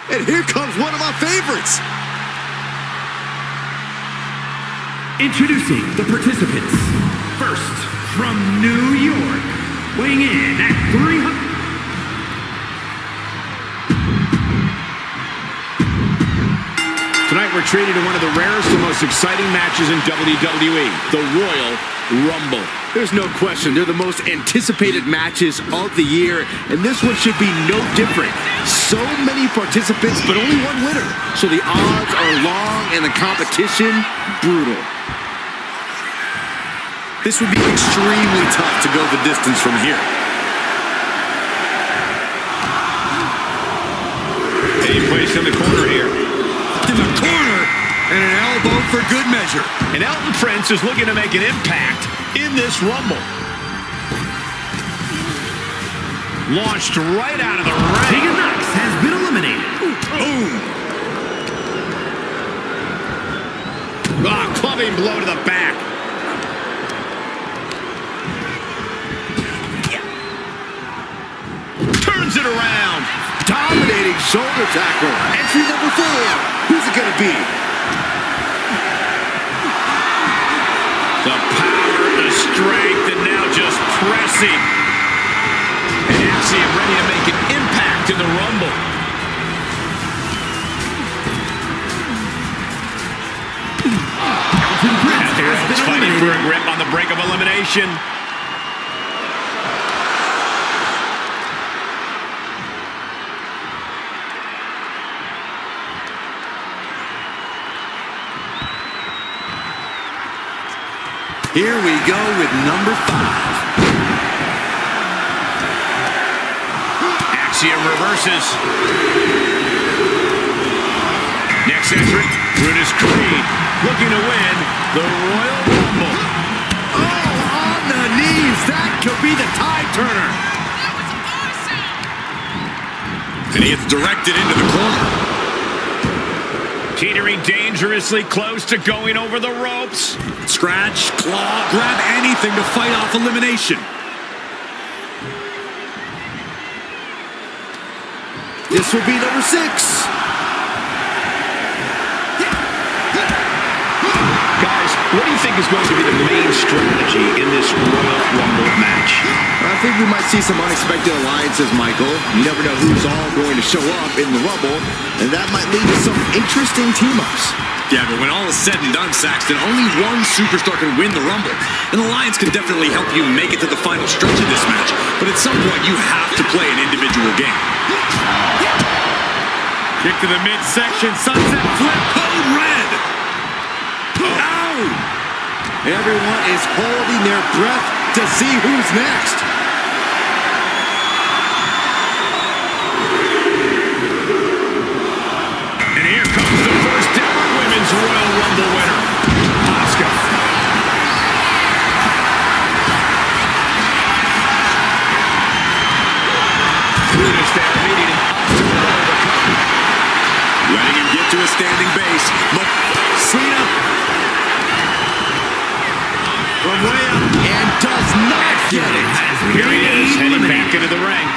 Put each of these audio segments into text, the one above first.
And here comes one of my favorites. Introducing the participants. First, from New York, weighing in at 300. Tonight we're treated to one of the rarest and most exciting matches in WWE, the Royal Rumble. There's no question, they're the most anticipated matches of the year, and this one should be no different. So many participants, but only one winner. So the odds are long and the competition brutal. This would be extremely tough to go the distance from here. He placed in the corner here. In the corner, and an elbow for good measure. And Elton Prince is looking to make an impact in this Rumble. Launched right out of the ring. Tegan Knox has been eliminated. Boom. Ah, clubbing blow to the back. Turns it around. Dominating shoulder tackle. Entry number 4. Who's it going to be? The power, the strength, and now just pressing. And Axiom ready to make an impact in the Rumble. Elton Prince has been fighting for a eliminated. grip on the brink of elimination. Here we go with number 5. Axiom reverses. Next entrant, Brutus Creed, looking to win the Royal Rumble. Oh, on the knees. That could be the tide turner. And he gets directed into the corner. Teetering dangerously close to going over the ropes. Scratch, claw, grab anything to fight off elimination. This will be number 6. Guys, what do you think is going to be the main strategy in this Royal Rumble match? I think we might see some unexpected alliances, Michael. You never know who's all going to show up in the Rumble, and that might lead to some interesting team-ups. Yeah, but when all is said and done, Saxton, only one superstar can win the Rumble. An alliance can definitely help you make it to the final stretch of this match, but at some point you have to play an individual game. Kick to the midsection, sunset flip, Code red! Ow! Everyone is holding their breath to see who's next. And here comes the first ever Women's Royal Rumble winner, Asuka. Brutus there leading an obstacle to overcome. Letting him get to a standing base. But Cena from way up and does not get it. Here he is, heading back into the ring.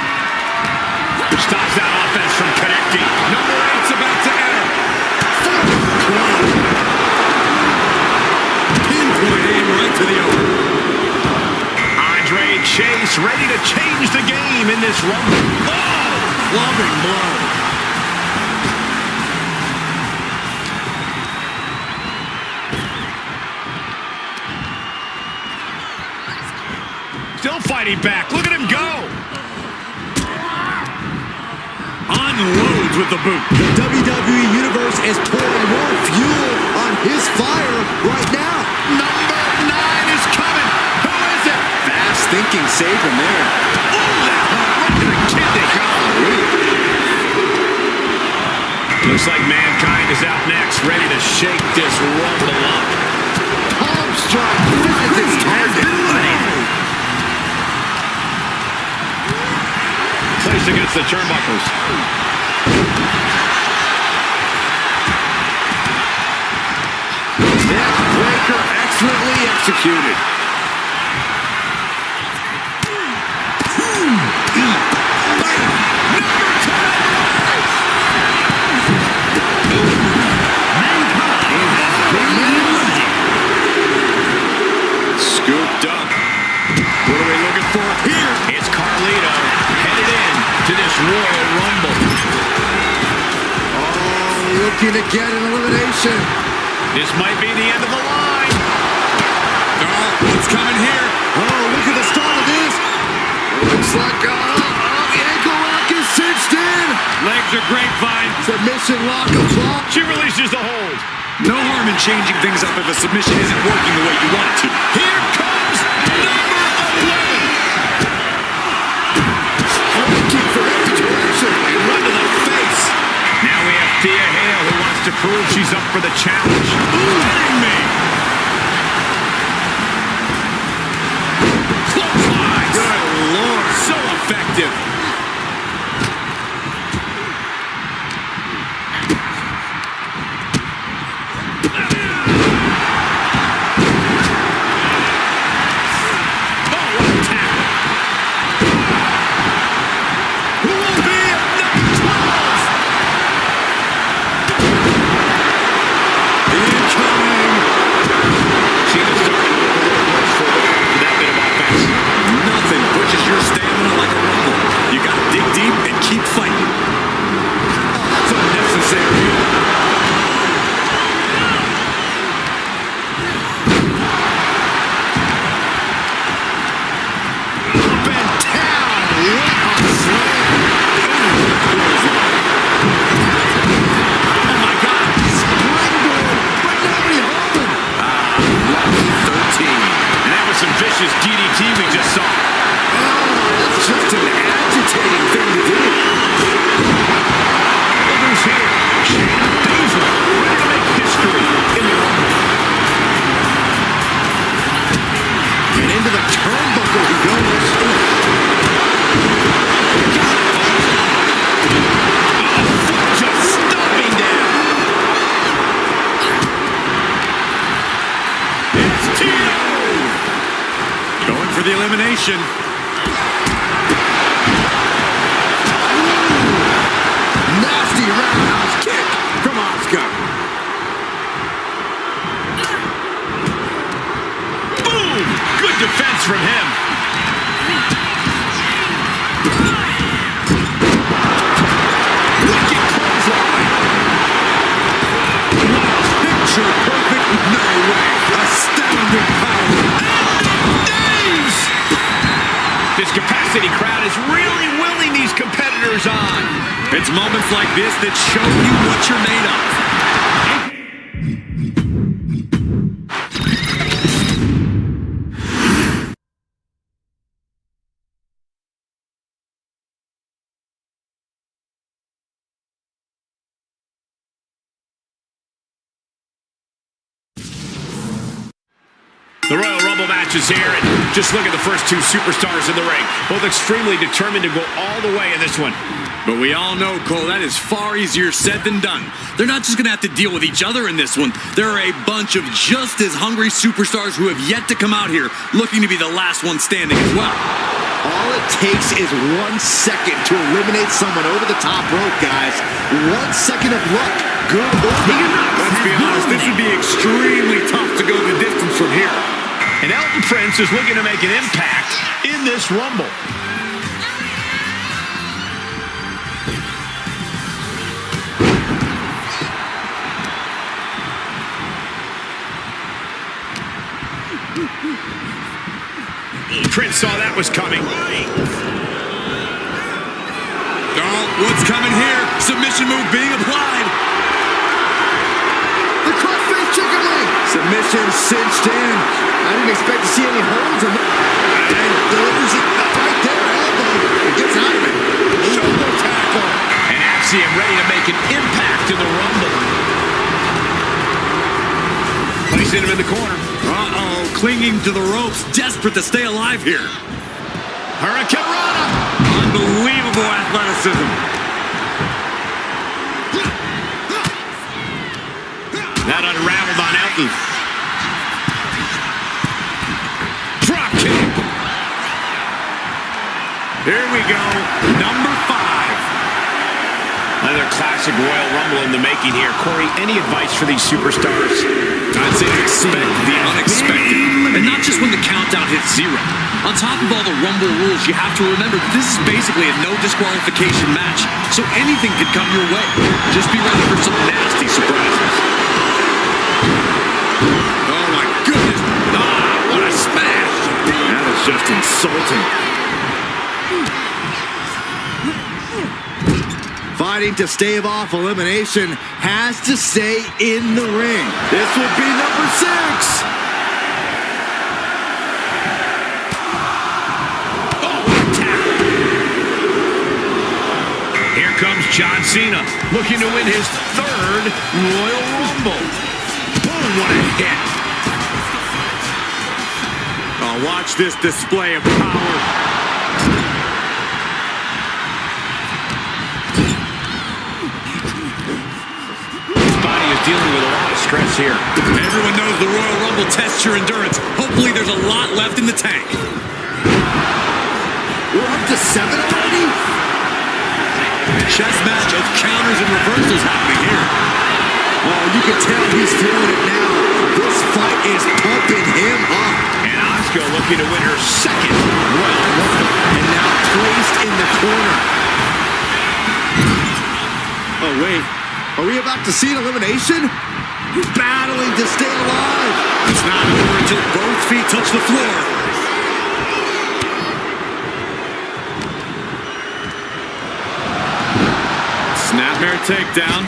Stops that offense from connecting. Number 8's about to enter. Pinpoint aim right to the arm. Andre Chase ready to change the game in this Rumble. Oh! Clubbing blow. Still fighting back. Look at him go. Unloads with the boot. The WWE Universe is pouring more fuel on his fire right now. Number 9 is coming. Who is it? Fast thinking save him there. Oh, that right to the kidney. Looks like Mankind is out next, ready to shake this Rumble up. Palm strike finds its target. Placed against the turnbuckles. Neck breaker excellently executed. looking to get an elimination. This might be the end of the line. Oh, what's coming here? Oh, look at the start of this. Looks like, the ankle lock is cinched in. Legs are grapevine. Submission lock applied. She releases the hold. No harm in changing things up if a submission isn't working the way you want it to. Here comes number 11. Striking from every direction. And right to the face. Now we have Thea Hale who wants to prove she's up for the challenge. Kidding me. Clotheslines. Good Lord. So effective. DDT we just saw. Oh, that's just an agitating thing to do. Look who's here. Shayna Baszler, ready to make history in the Rumble. And into the turnbuckle he goes. Just stomping down. It's Tito. Going for the elimination. Nasty roundhouse kick from Asuka. Boom! Good defense from him. Wicked clothesline. Picture perfect. No way. Astounding power. This capacity crowd is really willing these competitors on. It's moments like this that show you what you're made of. The Royal Rumble match is here, and just look at the first two superstars in the ring. Both extremely determined to go all the way in this one. But we all know, Cole, that is far easier said than done. They're not just going to have to deal with each other in this one. There are a bunch of just as hungry superstars who have yet to come out here looking to be the last one standing as well. All it takes is 1 second to eliminate someone over the top rope, guys. 1 second of luck. Good or bad. Let's be honest, this would be extremely tough to go the distance from here. And Elton Prince is looking to make an impact in this Rumble. Prince saw that was coming. Oh, what's coming here? Submission move being applied. The crossface chicken wing. Submission cinched in. I didn't expect to see any holds. And delivers it right there. Elbow. It gets out of it. Shoulder tackle. And Axiom ready to make an impact in the Rumble. Placing him in the corner. Uh-oh, clinging to the ropes, desperate to stay alive here. Hurricane Rana. Unbelievable athleticism. That unraveled on Elton. Drop kick. Here we go. Number 5. Another classic Royal Rumble in the making here. Corey, any advice for these superstars? I'd say expect the unexpected. And not just when the countdown hits 0. On top of all the Rumble rules, you have to remember that this is basically a no disqualification match. So anything could come your way. Just be ready for some nasty surprises. Oh my goodness. Ah, what a smash. That is just insulting. Fighting to stave off elimination, has to stay in the ring. This will be number 6. Oh, what a tackle. Here comes John Cena, looking to win his 3rd Royal Rumble. Boom, what a hit. Oh, watch this display of power. Dealing with a lot of stress here. Everyone knows the Royal Rumble tests your endurance. Hopefully there's a lot left in the tank. We're up to 7 already? Chess match of counters and reversals happening here. Oh, you can tell he's feeling it now. This fight is pumping him up. And Asuka looking to win her 2nd Royal Rumble. And now placed in the corner. Oh, wait. Are we about to see an elimination? Battling to stay alive. It's not over until both feet touch the floor. Snapmare takedown.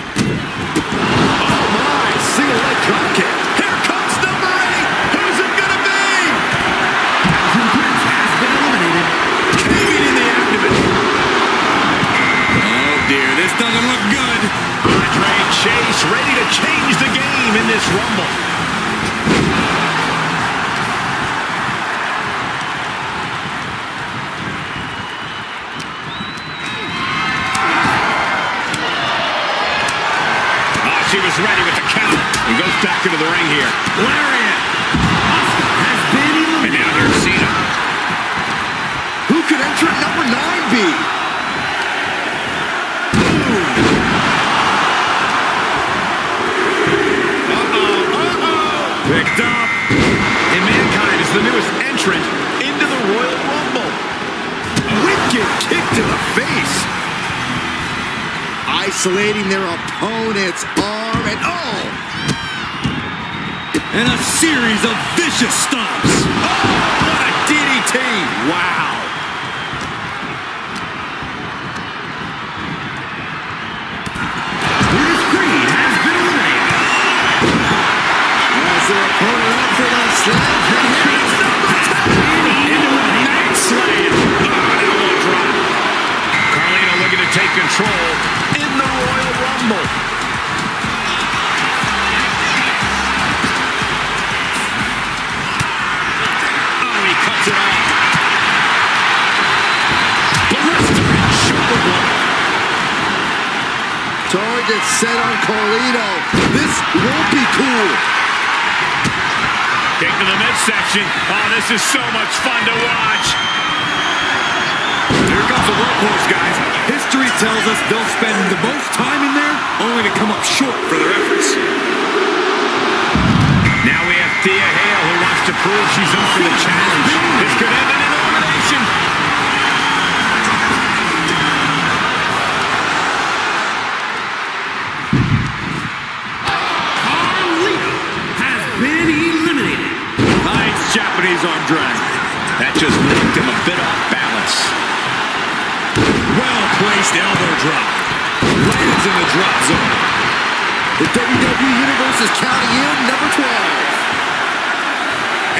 Oh my, single leg drop kick. Here comes number 8. Who's it gonna be? Prince has been eliminated. Kicking in the abdomen. Oh dear, this doesn't look good. Andre Chase ready to change the game in this Rumble. Oh, she was ready with the count. And goes back into the ring here. Lariat. Asuka has been And eliminated. now there's Cena. Who could entrant number 9 be? Picked up. And Mankind is the newest entrant into the Royal Rumble. Wicked kick to the face. Isolating their opponent's arm and oh! And a series of vicious stomps. Oh, what a DDT. Wow. Brutus Creed has been eliminated. As their opponent up for the slam. Here's number 10. Into a night slam. Oh, elbow drop. Carlino looking to take control in the Royal Rumble. Oh, he cuts it off. Blistering shoulder blow. Target set on Carlino. This won't be cool. Kick to the midsection. Oh, this is so much fun to watch. Here comes the workhorse, guys. History tells us they'll spend the most time in there, only to come up short for their efforts. Now we have Thea Hale, who wants to prove she's up for the challenge. This could end in an elimination. Carlino has been eliminated. Nice Japanese arm drag. That just knocked him a bit off balance. Well-placed elbow drop. Lands in the drop zone. The WWE Universe is counting in number 12.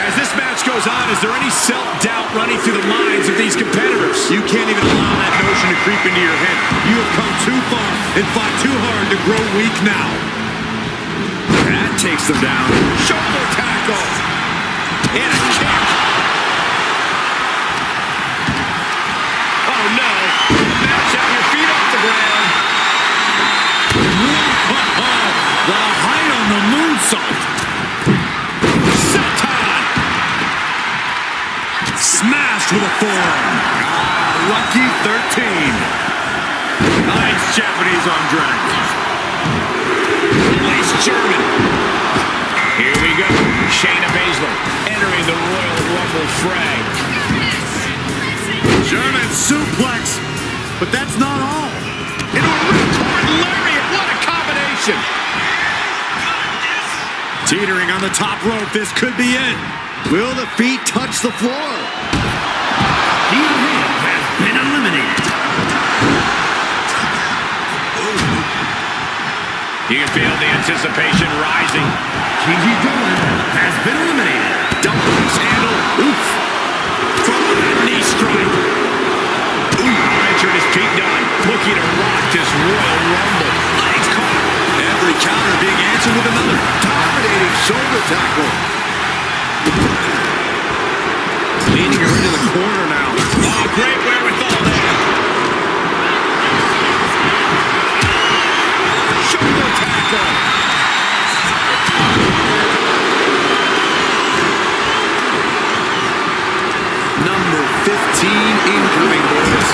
As this match goes on, is there any self-doubt running through the minds of these competitors? You can't even allow that notion to creep into your head. You have come too far and fought too hard to grow weak now. That takes them down. Shoulder tackle. And a kick. Oh, no. Match out your feet off the ground. The height on the moonsault. Senton. Smashed with a forearm. Lucky 13. Nice Japanese arm drag. Release German. Here we go. Shayna Baszler entering the Royal Rumble fray. German suplex, but that's not all. Into a ripcord lariat. What a combination. Teetering on the top rope. This could be it. Will the feet touch the floor? The Elite has been eliminated. You can feel the anticipation rising. Gigi Dolan has been eliminated. Double handle. Oof. From that knee strike. Our entrant is Pete Dunne, looking to rock this Royal Rumble. Legs caught. Every counter being answered with another dominating shoulder tackle. Leading her into the corner now. Oh, great wherewithal there. Shoulder tackle. Number 15 incoming, boys.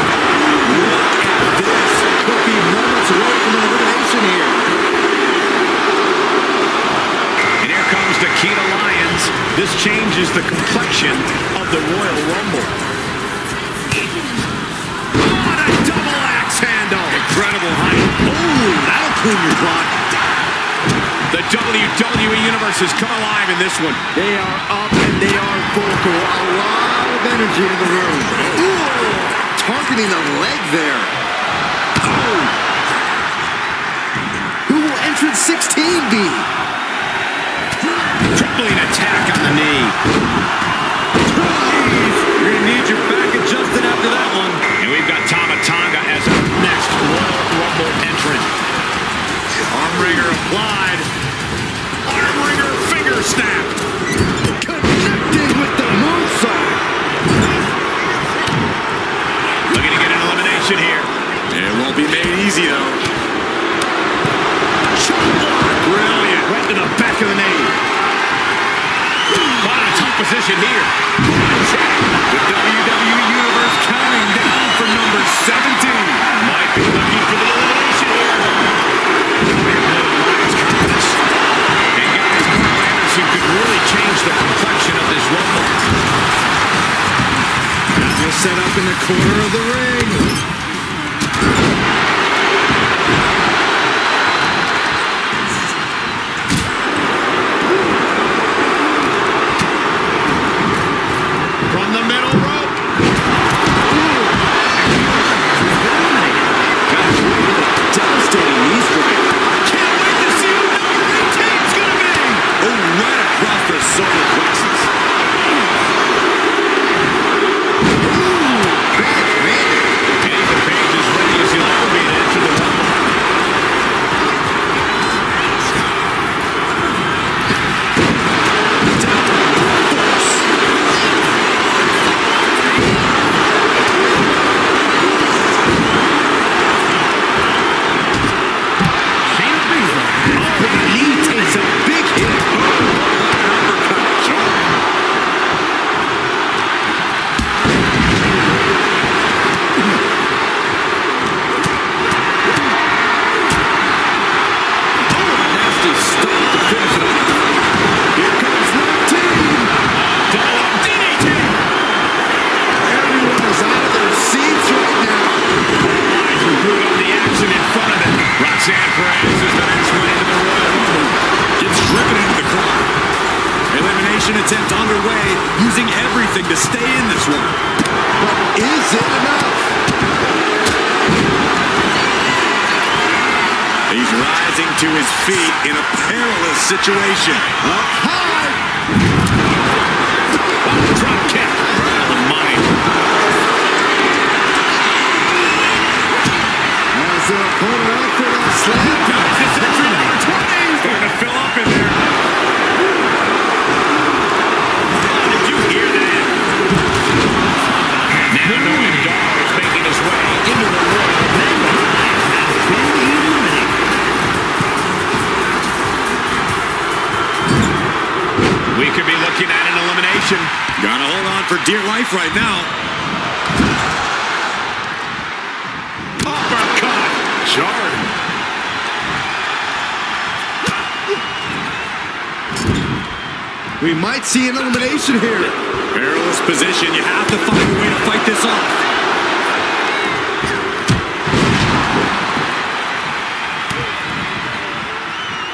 Look at this. Could be moments away from an elimination here. And here comes Nikita Lyons. This changes the complexion of the Royal Rumble. What a double axe handle. Incredible height. Oh, that'll clean your block. The WWE Universe has come alive in this one. They are up and they are vocal. A lot of energy in the room. Ooh, targeting the leg there. Oh. Who will entrance 16 be? Tripling attack on the knee. You're going to need your back adjusted after that one. And we've got Tama Tonga as our next Royal Rumble entrant. Armringer applied. Armringer finger snap. Connected with the moonsault. Looking to get an elimination here. It won't be made easy, though. Brilliant. Right to the back of the knee. Caught in a tough position here. The WWE Universe counting down for number 17. Might be looking for the elimination here. And guys, Carl Anderson could really change the complexion of this Rumble. Just set up in the corner of the ring. From the middle rope. Gosh, what a devastating knee strike. Can't wait to see who number 18's going to be. Oh, right across the solar plexus. Ethan Page is ready as he'll ever be to enter the Rumble. Shayna Baszler. He takes a big hit. Nasty stop to finish it off. Here comes 19. Double up DDT. Everyone is out of their seats right now. Eyes were glued on the action in front of it. Roxanne Perez is the next one into the Royal Rumble. Gets driven into the corner. Elimination attempt underway, using everything to stay in this one. But is it enough? He's rising to his feet in a perilous situation. Up high. Drop kick. Right on the money. As their opponent up for that slam. This is entry number 20. Starting to fill up in there. Did you hear that? Now Noam Dar is making his way into the Royal Rumble. We could be looking at an elimination. Gotta hold on for dear life right now. Uppercut. jarring. We might see an elimination here. Perilous position. You have to find a way to fight this off.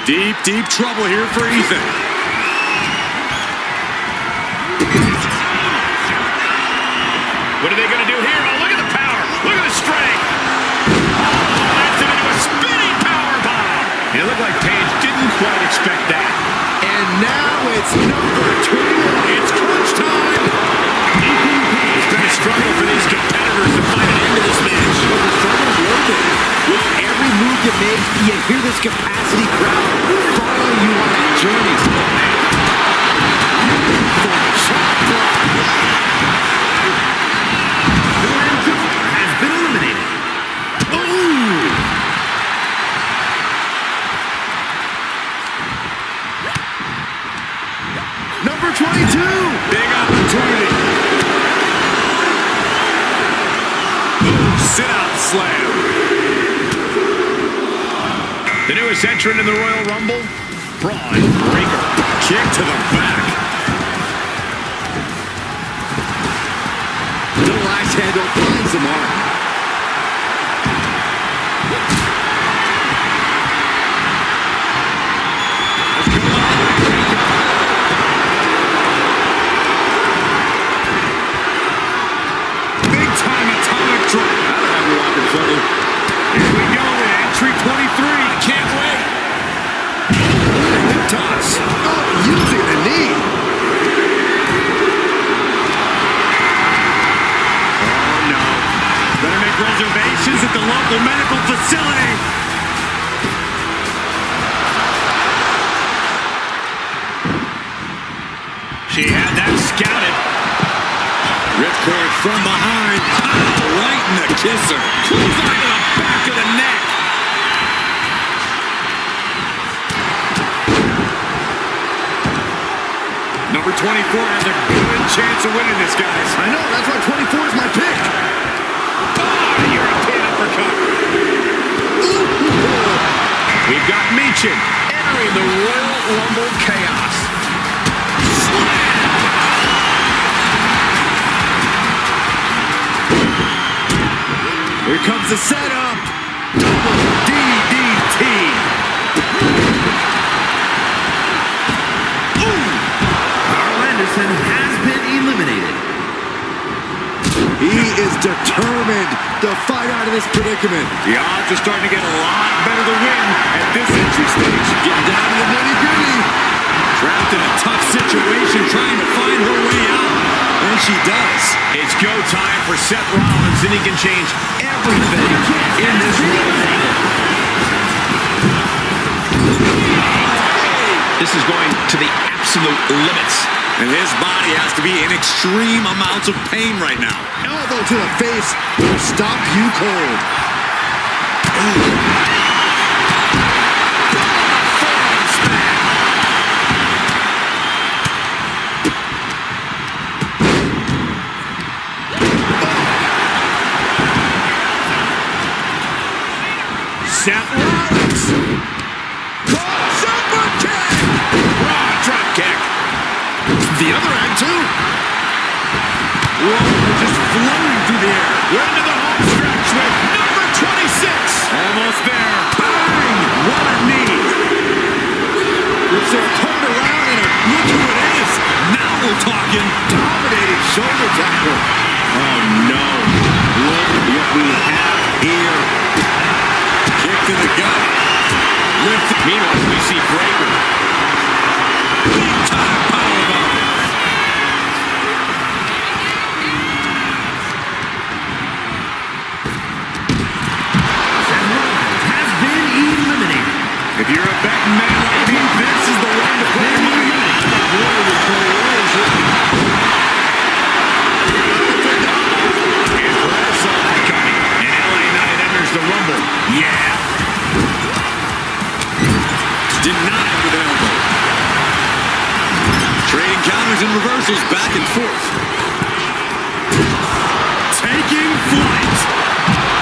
Deep, deep trouble here for Ethan. What are they going to do here? Oh, look at the power. Look at the strength. Oh, that's it into a spinning power bomb. It looked like Paige didn't quite expect that. And now it's number 2. It's crunch time. It's been a struggle for these competitors to find an end to this match. But the struggle's worth it. With every move you make, you hear this capacity crowd following you on that journey. For chop block. Has been eliminated. Ooh! Number 22! Big opportunity. Ooh, sit-out slam. The newest entrant in the Royal Rumble, Braun Breaker. Kick to the back. Little axe handle finds the mark. Big time atomic drop. I don't have a walk in front of you. Here we go in entry 23. Can't wait. Hip toss. Oh, using the knee. Oh, no. Better make reservations at the local medical facility. She had that scouted. Ripcord from behind. Oh, right in the kisser. Clothesline to the back of the neck. Number 24 has a good chance of winning this, guys. I know, that's why 24 is my pick. Oh, European uppercut. We've got Michin entering the Royal Rumble chaos. Slam! Here comes the setup. Double DDT. Carl Anderson has been eliminated. He is determined to fight out of this predicament. The odds are starting to get a lot better to win at this entry stage. Getting down to the nitty-gritty. Trapped in a tough situation, trying to find her way out. And she does. It's go time for Seth Rollins, and he can change everything in this ring. This is going to the absolute limits. And his body has to be in extreme amounts of pain right now. Elbow to the face will stop you cold. Seth Rollins. Super kick! Raw drop kick. The other end, too. Whoa, just floating through the air. We're into the home stretch with number 26. Almost there. Bang! What a knee. It's turned around and look who it is. Now we're talking. Dominating shoulder tackle. Oh, no. Look what we have here. Kick to the gut. Lift. Meanwhile, we see Breaker. Big time powerbomb. Seth Rollins has been eliminated. If you're a betting man like me, this is the one to put your money on. And Perez saw that coming. And LA Knight enters the Rumble. Yeah. Denied with elbow. Trading counters and reversals back and forth. Taking flight.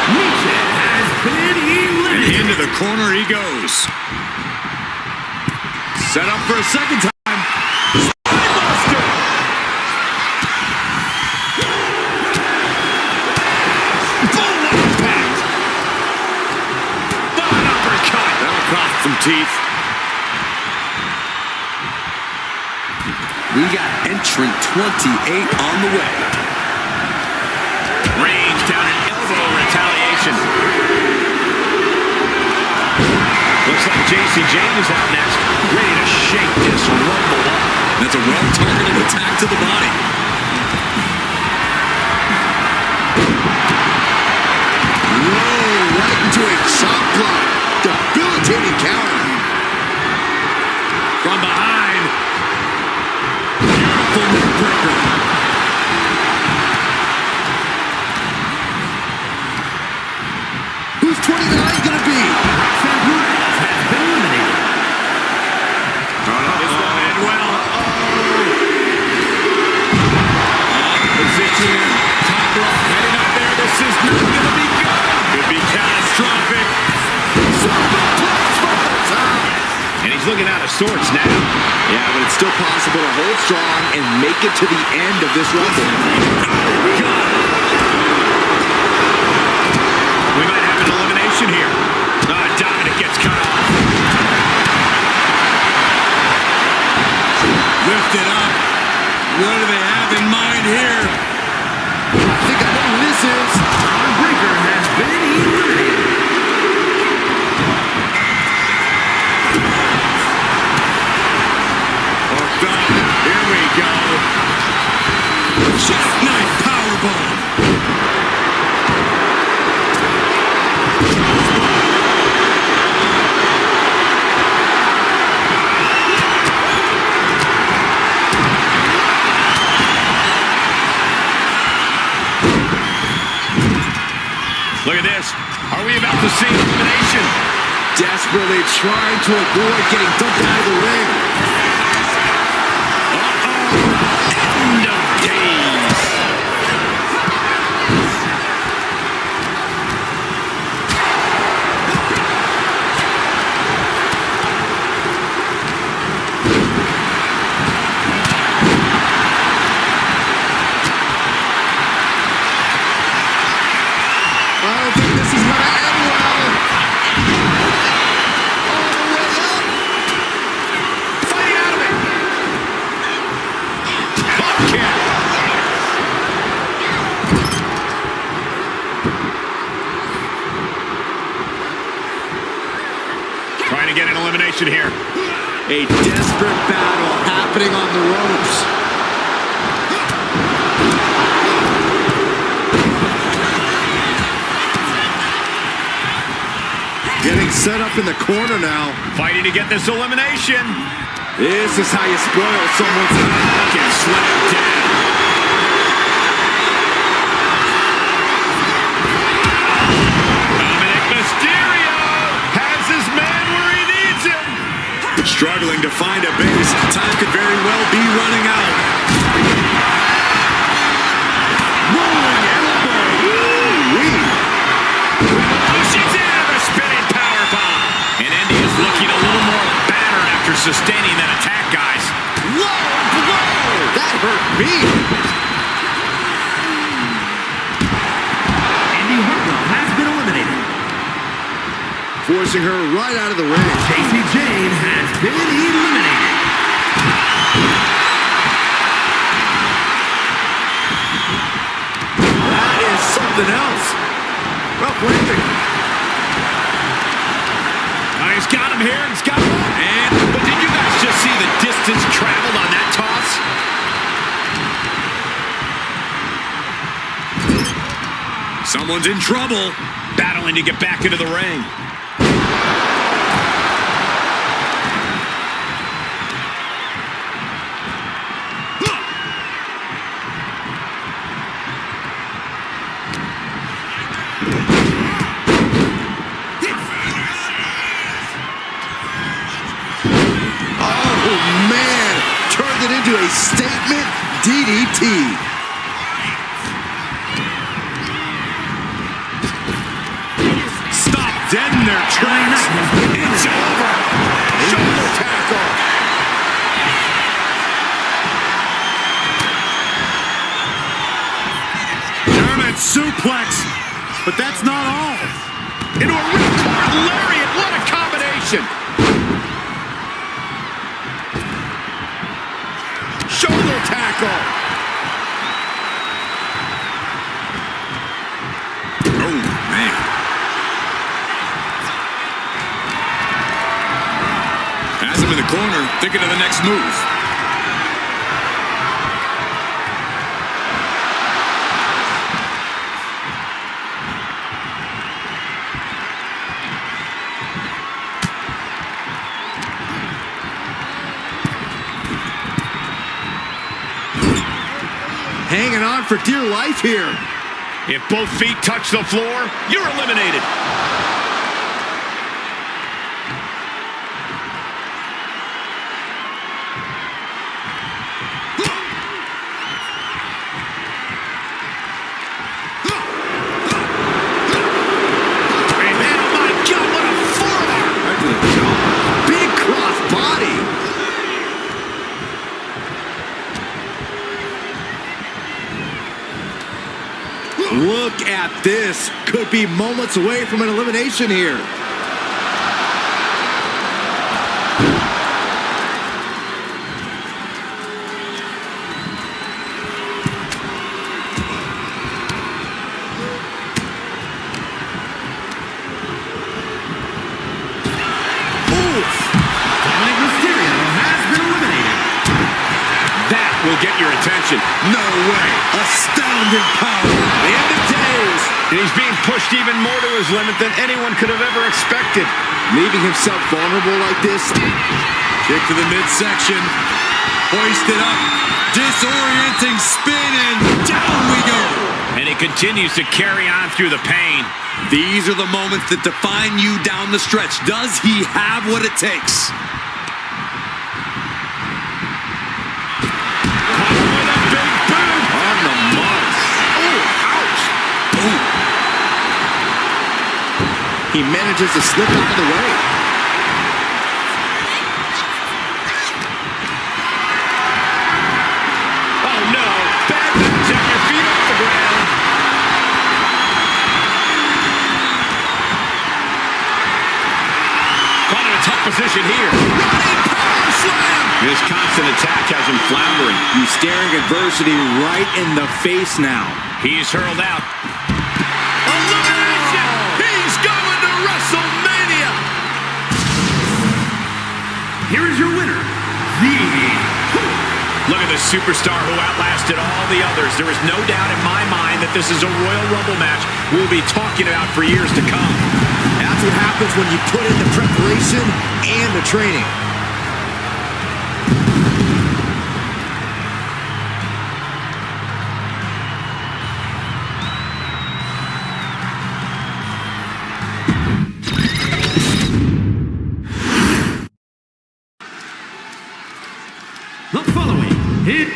Michin has been eliminated. And Into the corner he goes. Set up for a second time. Spinebuster! Full impact! An uppercut! That'll cost some teeth. We got entrant 28 on the way. Range down an elbow retaliation. Looks like JC Jane is out next, ready to shake this rumble up. That's a well-targeted attack to the body. Whoa, right into a chop block. Debilitating counter. From behind. Beautiful neck breaker. Who's 29 gonna be? Looking out of sorts now. Yeah, but it's still possible to hold strong and make it to the end of this rumble. We might have an elimination here. Dominic gets cut off. Lift it up. What do they have in mind here? I think I know who this is. Breaker has been eliminated. Here we go. Jackknife powerbomb. Look at this. Are we about to see elimination? Desperately trying to avoid getting dumped out of the ring. End of days. I don't think this is going to end well. All the way up. Fighting out of it. Bobcat. Trying to get an elimination here. A desperate battle happening on the ropes. Getting set up in the corner now. Fighting to get this elimination. This is how you spoil someone's life. Get slapped down. Dominic Mysterio has his man where he needs him. Struggling to find a base. Time could very well be running out. Rolling elbow. Woo-wee. She's in with a spinning powerbomb. And Indy is looking a little more battered after sustaining that attack, guys. Low blow. That hurt me. Indy Hartwell has been eliminated. Forcing her right out of the ring. JC Jane has been eliminated. That is something else. Rough landing. He's got him here. He's got him. But did you guys just see the distance traveled on that toss? Someone's in trouble. Battling to get back into the ring. Oh, man. Turned it into a statement DDT. Stop dead in their tracks. It's over. Shoulder tackle. German suplex. But that's not all. Into a ripcord lariat. What a combination. Shoulder tackle. Oh, man. Has him in the corner, thinking of the next move. Hanging on for dear life here. If both feet touch the floor, you're eliminated. Look at this. Could be moments away from an elimination here. Will get your attention. No way. Astounding power. The end of days. And he's being pushed even more to his limit than anyone could have ever expected. Leaving himself vulnerable like this. Kick to the midsection. Hoisted up. Disorienting spin, and down we go. And he continues to carry on through the pain. These are the moments that define you down the stretch. Does he have what it takes? He manages to slip out of the way. Oh, no. Bad news. Have your feet off the ground. Caught in a tough position here. Running power slam. This constant attack has him floundering. He's staring adversity right in the face now. He's hurled out. Here is your winner, Look at the superstar who outlasted all the others. There is no doubt in my mind that this is a Royal Rumble match we'll be talking about for years to come. That's what happens when you put in the preparation and the training. the following hit.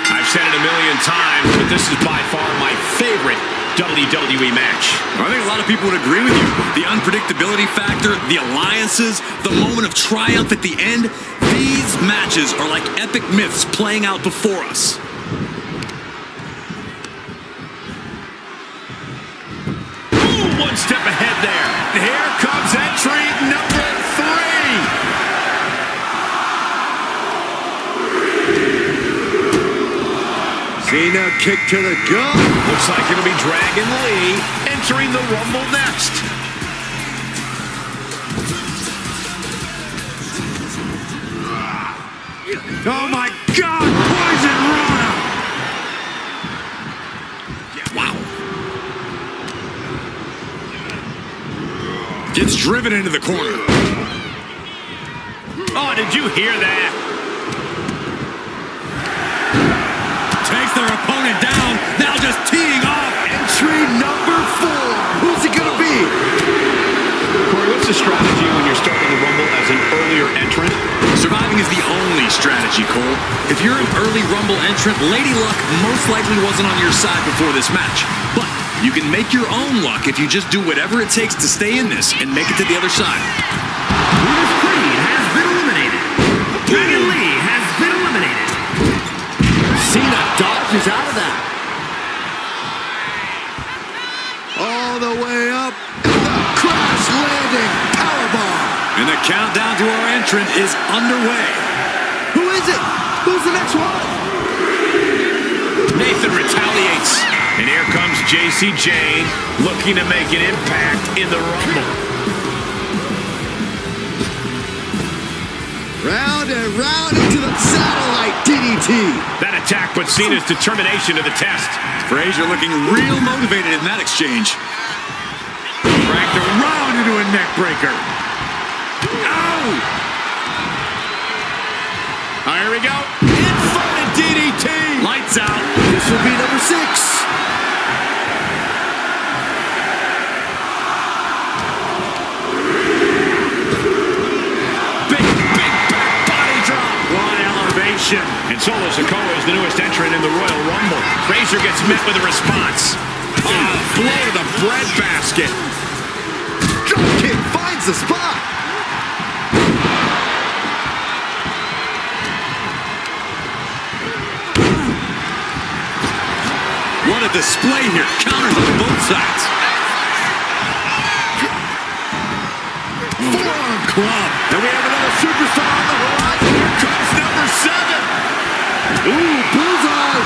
I've said it a million times, but this is by far my favorite WWE match. I think a lot of people would agree with you. The unpredictability factor, the alliances, the moment of triumph at the end. These matches are like epic myths playing out before us. Ooh, one step ahead there. Here comes entry number 3. Cena kick to the gut. Looks like it'll be Dragon Lee entering the Rumble next. Oh my God! Poison Rana! Wow. Gets driven into the corner. Oh, did you hear that? Takes their opponent down. Now just teeing off. Entry number 4. Who's it gonna be? Corey, what's the strategy when you're starting the Rumble as as an earlier entrant? Surviving is the only strategy, Cole. If you're an early Rumble entrant, Lady Luck most likely wasn't on your side before this match. But you can make your own luck if you just do whatever it takes to stay in this and make it to the other side. Brutus Creed has been eliminated. Dragon Lee has been eliminated. Cena dodges out of that. All the way up. Crash landing powerbomb. And the countdown to our entrant is underway. Who is it? Who's the next one? Nathan retaliates. And here comes JC Jane looking to make an impact in the Rumble. Round and round into the satellite DDT. That attack put Cena's determination to the test. Frazier looking real motivated in that exchange. Dragged around into a neck breaker. Oh! Here we go. Inverted DDT. Lights out. This will be number 6. And Solo Sikoa is the newest entrant in the Royal Rumble. Frazier gets met with a response. Blow to the breadbasket. Drop kick finds the spot. What a display here. Counters on both sides. Forearm club. And we have another superstar on the horizon. Here comes number 7. Ooh, bullseye.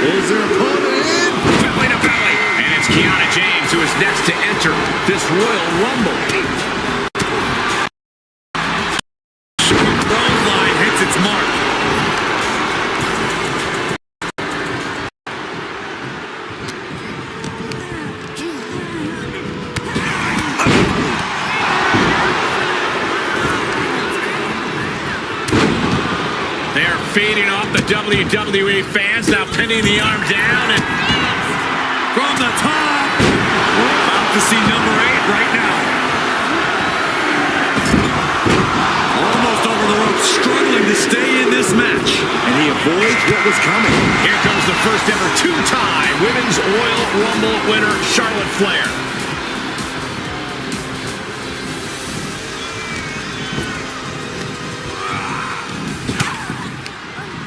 Pulls their opponent in. Belly to belly. And it's Kiana James who is next to enter this Royal Rumble. Line hits its mark. They're feeding off the WWE fans, now pinning the arm down, and From the top. We're about to see number 8 right now. Almost over the rope, struggling to stay in this match. And he avoids what was coming. here comes the first ever 2-time Women's Royal Rumble winner, Charlotte Flair.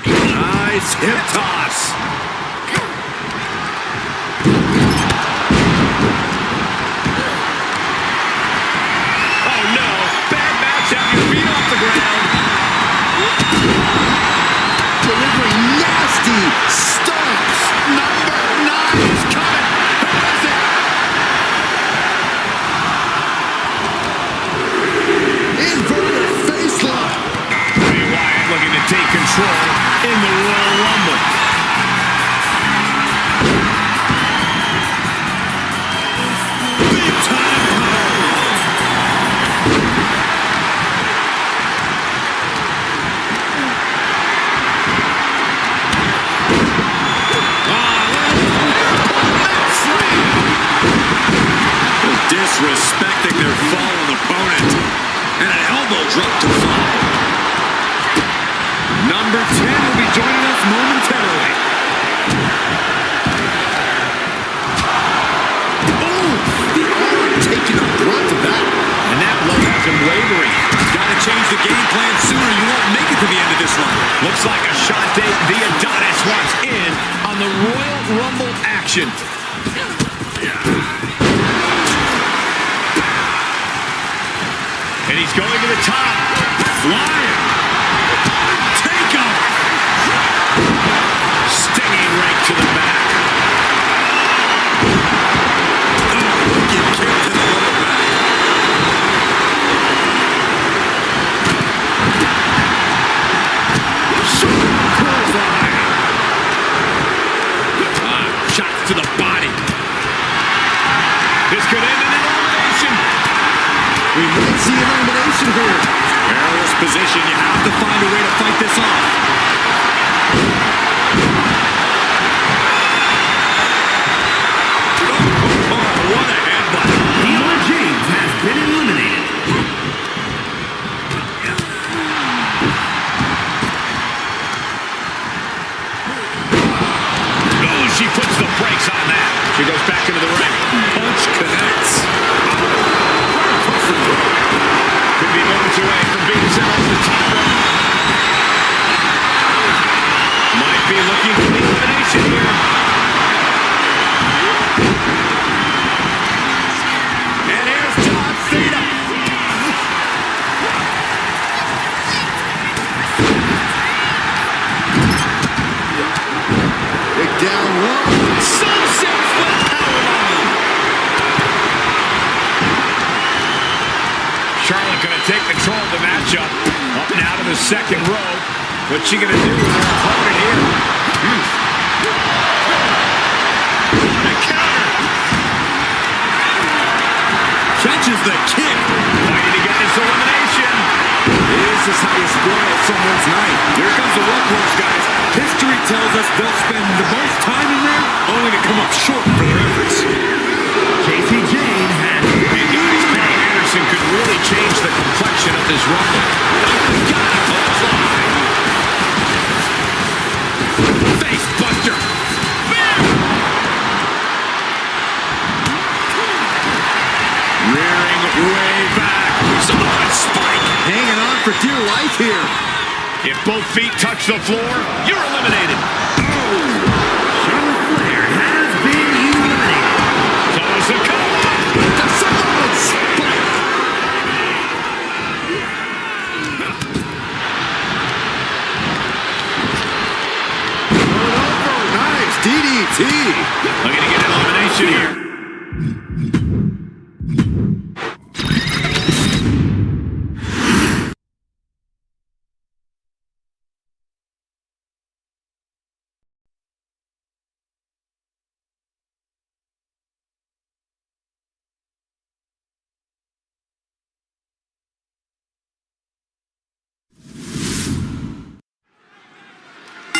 Nice hip toss. Oh no, bad match, have your feet off the ground. Delivering nasty stomps. Number 9 is coming. Who is it? Inverted face lock. Bray Wyatt looking to take control in the Royal Rumble. Big time power. Disrespecting their fallen opponent. And an elbow drop to fall. Number 10 will be joining us momentarily. Oh, the arm taking a brunt of that. And that blow has him wavering. Got to change the game plan sooner. You won't make it to the end of this run. Looks like Ashante the Adonis wants in on the Royal Rumble action. And he's going to the top. Flying. Take him. Stinging right to the back. Get kicked to the lower back. Clothesline. Shots to the body. This could end in an elimination. We might see an elimination here. Perilous position. You have to find a way to fight this off. Oh, what a headbutt. Kiana James has been eliminated. breaks on that. She goes back into the ring. Punch connects. Could be moments away from being sent off the top rope. Might be looking for the elimination here. And here's John Cena. Big down low. Sunset flip powerbomb. Charlotte going to take control of the matchup. Up and out of the second row. What's she going to do with her opponent here? The counter. Catches the kick. Fighting to get this elimination. This is how you spoil someone's night. Here comes the workhorse, guys. History tells us they'll spend the most time in there only to come up short for their efforts. Casey Jane has And guys, Carl Anderson could really change the complexion of this rumble. Face buster. Rearing way back. Samoan spike. Hanging on for dear life here. If both feet touch the floor, you're eliminated. Charlotte Flair has been eliminated. So is the cover. The Samoan spike. Nice DDT. Looking to get an elimination here.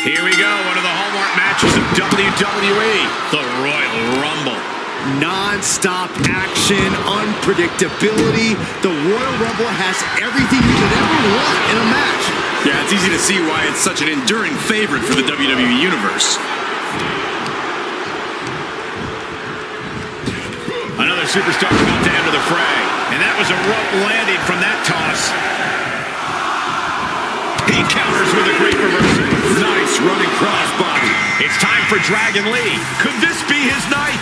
Here we go, one of the hallmark matches of WWE, the Royal Rumble. Non-stop action, unpredictability. The Royal Rumble has everything you could ever want in a match. Yeah, it's easy to see why it's such an enduring favorite for the WWE Universe. Another superstar about to enter the fray. And that was a rope landing from that toss. He counters with a great reversal. Nice running crossbody. It's time for Dragon Lee. Could this be his night?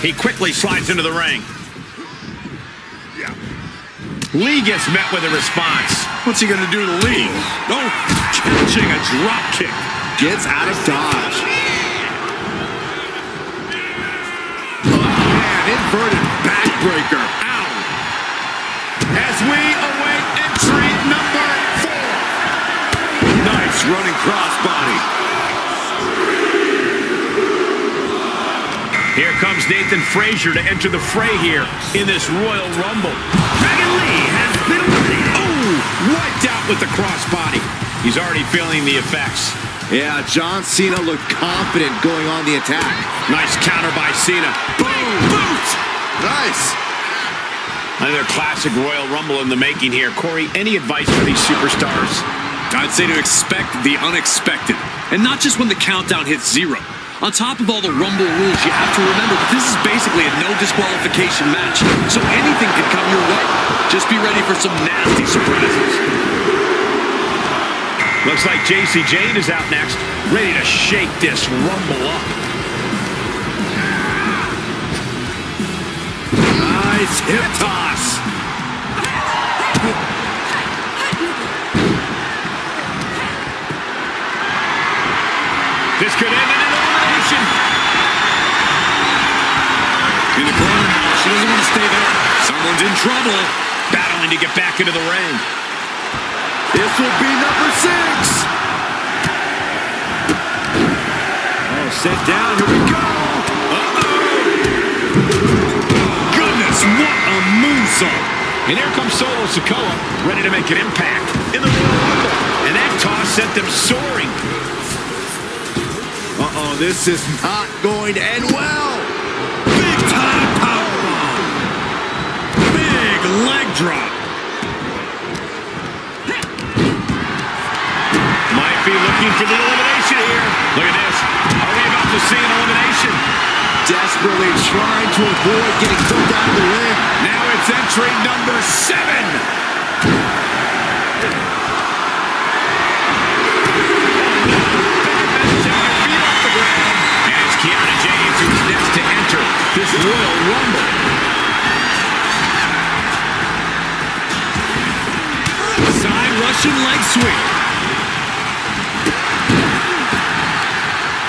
He quickly slides into the ring. Lee gets met with a response. What's he gonna do to Lee? Oh, catching a drop kick. Gets out of dodge. Man, inverted backbreaker. Ow! As we await entry number 4. Nice running crossbody. Here comes Nathan Frazier to enter the fray here in this Royal Rumble. Dragon Lee has been eliminated. Oh, wiped out with the crossbody. He's already feeling the effects. Yeah, John Cena looked confident going on the attack. Nice counter by Cena. Boom! Boot! Nice. Another classic Royal Rumble in the making here. Corey, any advice for these superstars? I'd say to expect the unexpected. And not just when the countdown hits 0. On top of all the Rumble rules, you have to remember that this is basically a no disqualification match. So anything can come your way. Just be ready for some nasty surprises. Looks like JC Jane is out next, ready to shake this Rumble up. Nice hip toss. This could end in an elimination. In the corner now. She doesn't want to stay there. Someone's in trouble. Battling to get back into the ring. This will be number 6. Oh, sit down. Here we go. Goodness, what a moonsault. And here comes Solo Sikoa, ready to make an impact in the Royal Rumble. And that toss sent them soaring. Uh-oh, this is not going to end well. Big time powerbomb. Big leg drop. looking for the elimination here. Look at this. Are we about to see an elimination? Desperately trying to avoid getting kicked out of the ring. Now it's entry number 7. Kiana James, who's next to enter this Royal Rumble. Side Russian leg sweep.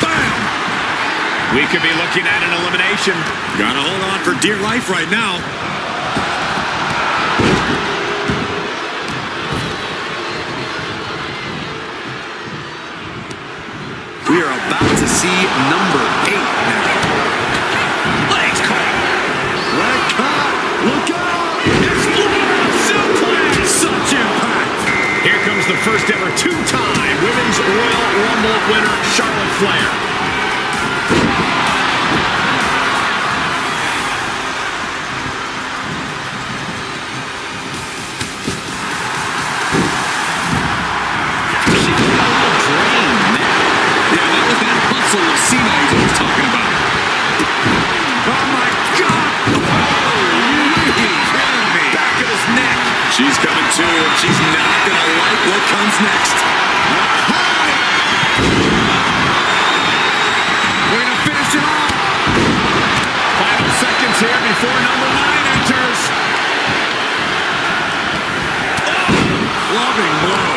Bam! We could be looking at an elimination. Gotta hold on for dear life right now. We are about to see number 8 now. Legs caught. Leg caught. Look out. Exploding suplex. Such impact. Here comes the first ever 2-time Women's Royal Rumble winner, Charlotte Flair. She's coming too, and she's not going to like what comes next. We're going to finish it off. Final seconds here before number 9 enters. Loving blow.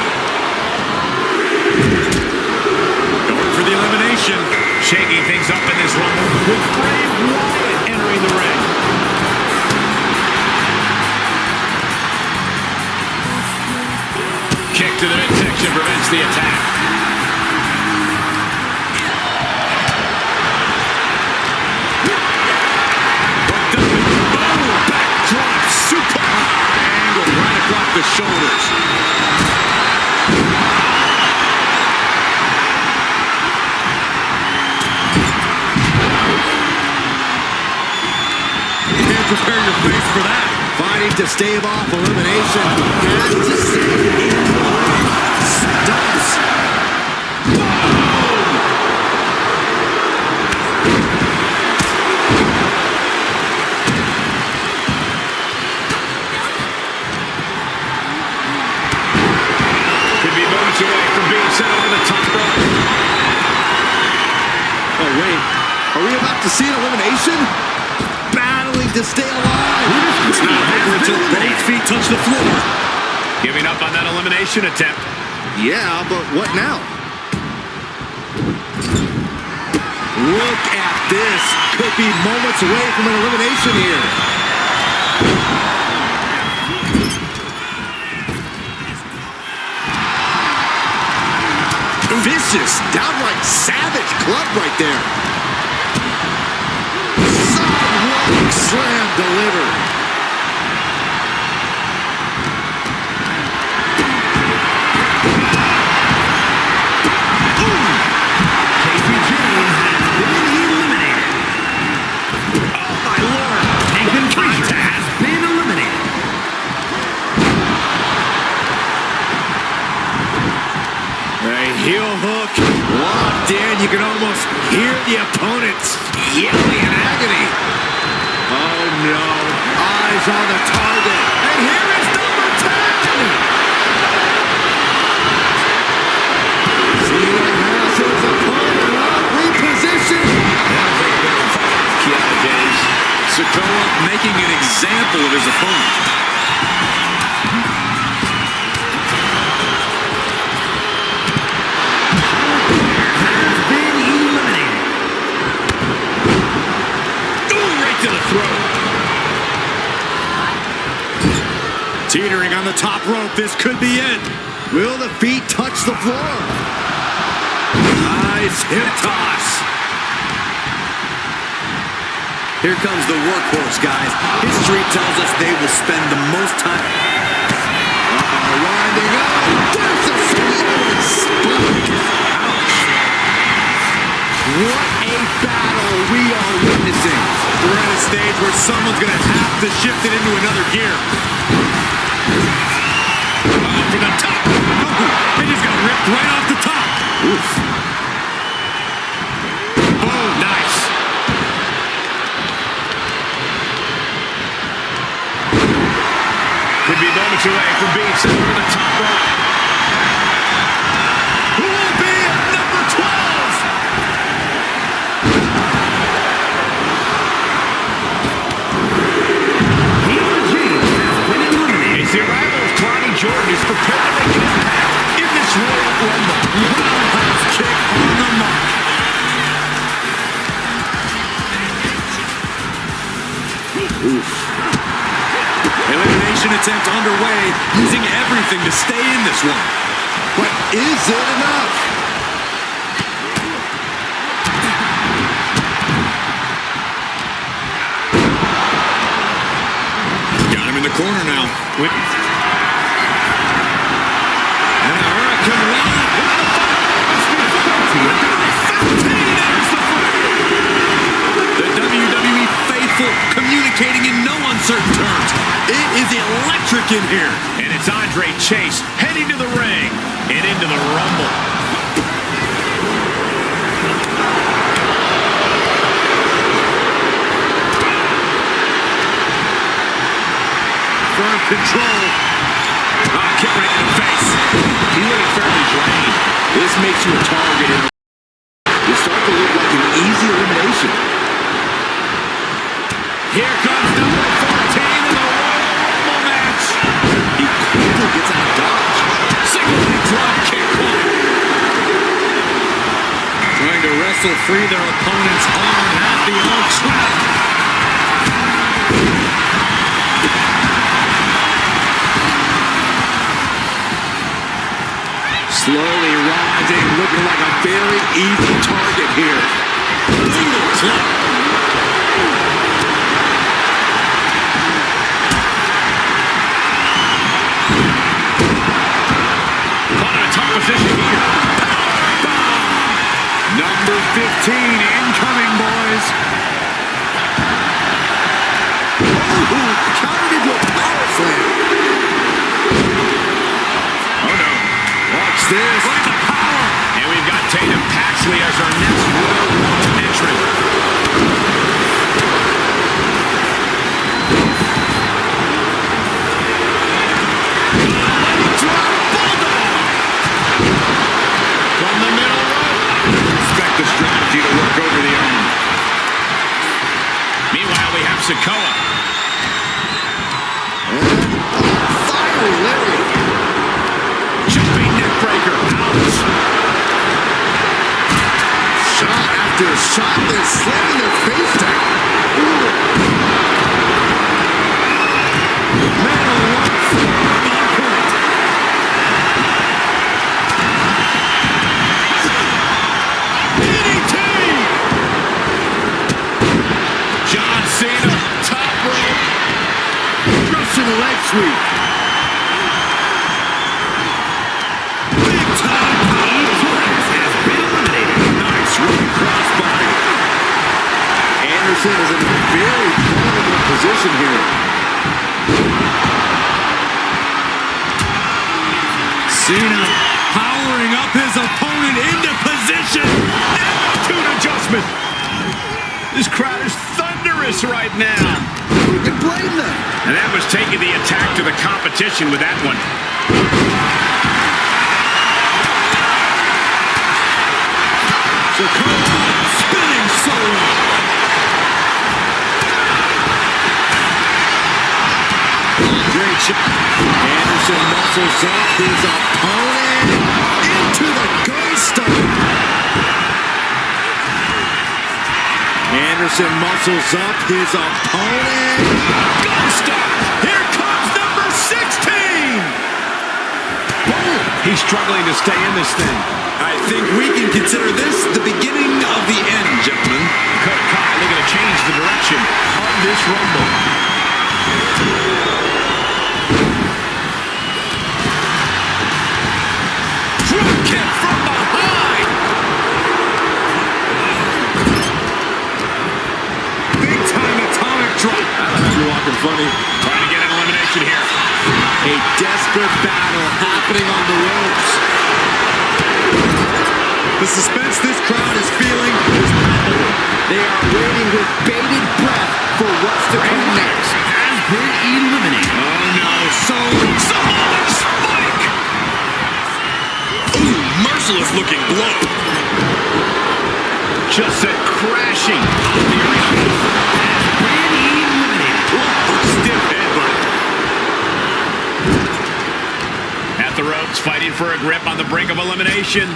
Going for the elimination. Shaking things up in this Rumble with Bray Wyatt entering the ring. Kick to the midsection prevents the attack. Backdrop super angle right across the shoulders. Can't prepare your face for that. Fighting to stave off elimination. Has to stay in the ring. Stumps. Could be moments away from being sent over the top rope. Oh, wait. Are we about to see an elimination? Battling to stay alive. It's not over until both feet touch the floor. Giving up on that elimination attempt. Yeah, but what now? Look at this. Could be moments away from an elimination here. Vicious, downright savage club right there. Sidewalk slam delivered. Heel hook locked in. You can almost hear the opponents yelling in agony. Oh no. Eyes on the target. And here is number 10. Cena has his opponent up. Reposition. Kiana James. Sikoa making an example of his opponent. Teetering on the top rope. This could be it. Will the feet touch the floor? Nice hip toss. Here comes the workhorse, guys. History tells us they will spend the most time. Winding up. There's a spike. Ouch. What a battle we are witnessing. We're at a stage where someone's going to have to shift it into another gear. From the top. They just got ripped right off the top. away from being sent over the top rope. Who will be at number 12? It's the arrival of Tony Jordan is prepared to make an impact in this Royal Rumble. Roundhouse kick on the mark. Oof. Elimination attempt underway, using everything to stay in this one. But is it enough? Got him in the corner now. And a hurricane run. The WWE faithful communicating in no uncertain terms. It is electric in here. And it's Andre Chase heading to the ring and into the Rumble. Firm control. Kick right in the face. He's looking fairly drained. This makes you a target. You start to look like an easy elimination. Here comes number 14 in the Royal Rumble match. He quickly gets out of dodge. Single leg drop kick. Trying to wrestle free their opponent's arm at the old trap. Slowly rising, looking like a very easy target here. Brutal kick. Caught in a tough position here. Number 15 incoming, boys. Oh, countered into a power slam. Oh no. Watch this. Look at the power. And we've got Tatum Paxley as our next Royal Rumble entrant. Drop bulldog. From the middle rope. Expect the strategy to work over the arm. Meanwhile, we have Sikoa. Fiery Larry. Jumping neckbreaker. Ouch. Shot after shot. They're slamming their face down. Man alive. On point. DDT. John Cena. Top rope. Russian leg sweep. Big time power play has been eliminated. Nice running crossbody. Anderson is in a very vulnerable position here. Cena powering up his opponent into position. Attitude adjustment. This crowd is thunderous right now. Who can blame them? And that was taking the attack to the competition with that one. Spinning solo. Great shot. Anderson muscles up his opponent into the ghost star. Anderson muscles up his opponent. Ghost star. Here comes number 16. Boom. He's struggling to stay in this thing. I think we can consider this the beginning of the end, gentlemen. Dakota Kai looking to change the direction of this Rumble. Drop kick from behind. Big time atomic drop. You're walking funny. Trying to get an elimination here. A desperate battle happening on the ropes. The suspense this crowd is feeling is palpable. They are waiting with bated breath for what's to come next. Has been eliminated. Oh no, Samoan spike! Ooh, merciless looking blow. Just sent crashing. Been eliminated. Stiff headbutt. At the ropes, fighting for a grip on the brink of elimination.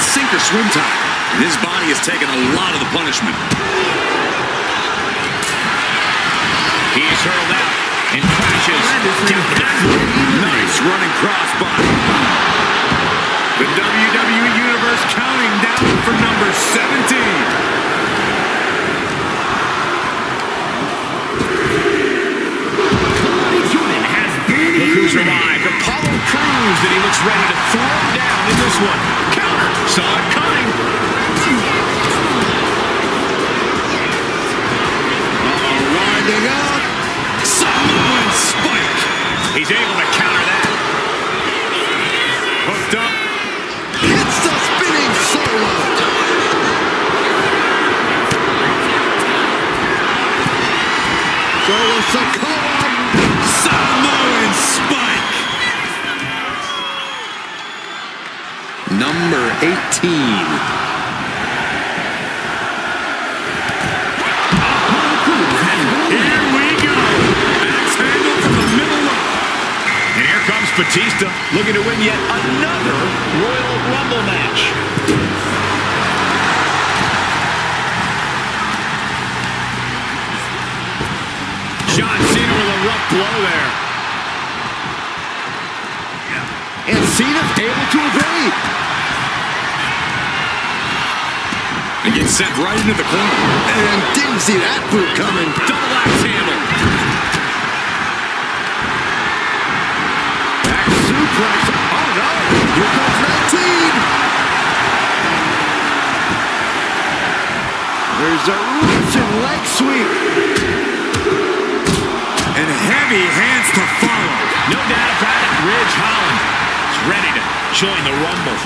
Sink or swim time. And his body has taken a lot of the punishment. He's hurled out and crashes down to the floor. Nice running crossbody. The WWE Universe counting down for number 17. Look who's revived. Apollo Crews, and he looks ready to throw down in this one. Counter. Saw it coming. Winding up. Samoan spike. He's able to counter that. Hooked up. Hits the spinning solo. Solo Sikoa. Samoan spike. Number 18. Here we go. Axe handle from the middle rope. And here comes Batista, looking to win yet another Royal Rumble match. John Cena with a rough blow there. And Cena's able to evade. And gets sent right into the corner. And didn't see that boot coming. Double axe handle. Back suplex. Oh no. Here comes 19. There's a Russian leg sweep. And heavy hands to follow. No doubt about it, Ridge Holland is ready to join the Rumble.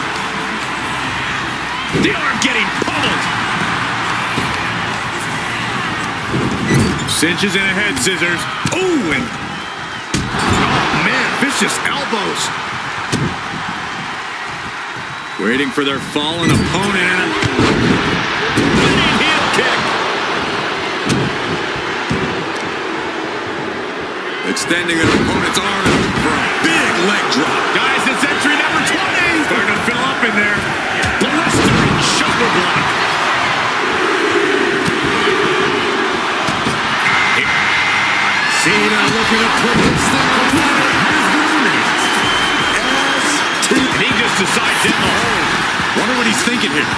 The arm getting pummeled. Cinches in a head scissors. Ooh, and Oh man, vicious elbows. waiting for their fallen opponent. And Winning heel kick. extending their opponent's arm for a big leg drop. Guys, it's entry number 20. Starting to fill up in there. Blistering shoulder block. Cena looking to put this thing away. And he just decides in the hole. Wonder what he's thinking here.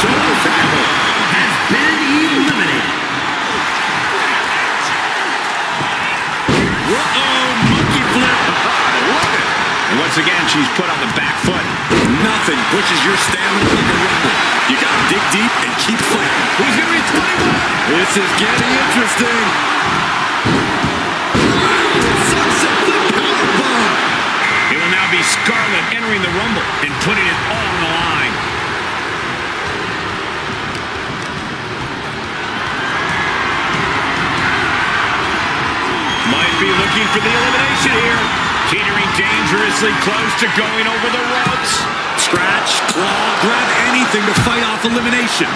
Shoulder tackle. Has been eliminated. Uh-oh, monkey flip. I love it. And once again, she's put on the back foot. Nothing pushes your stamina like a rumble. You gotta dig deep and keep fighting. Who's going to be 21? This is getting interesting. Sunset flip powerbomb. It will now be Scarlett entering the Rumble and putting it all on the line. Might be looking for the elimination here. Teetering dangerously close to going over the ropes. Scratch, claw, grab anything to fight off elimination.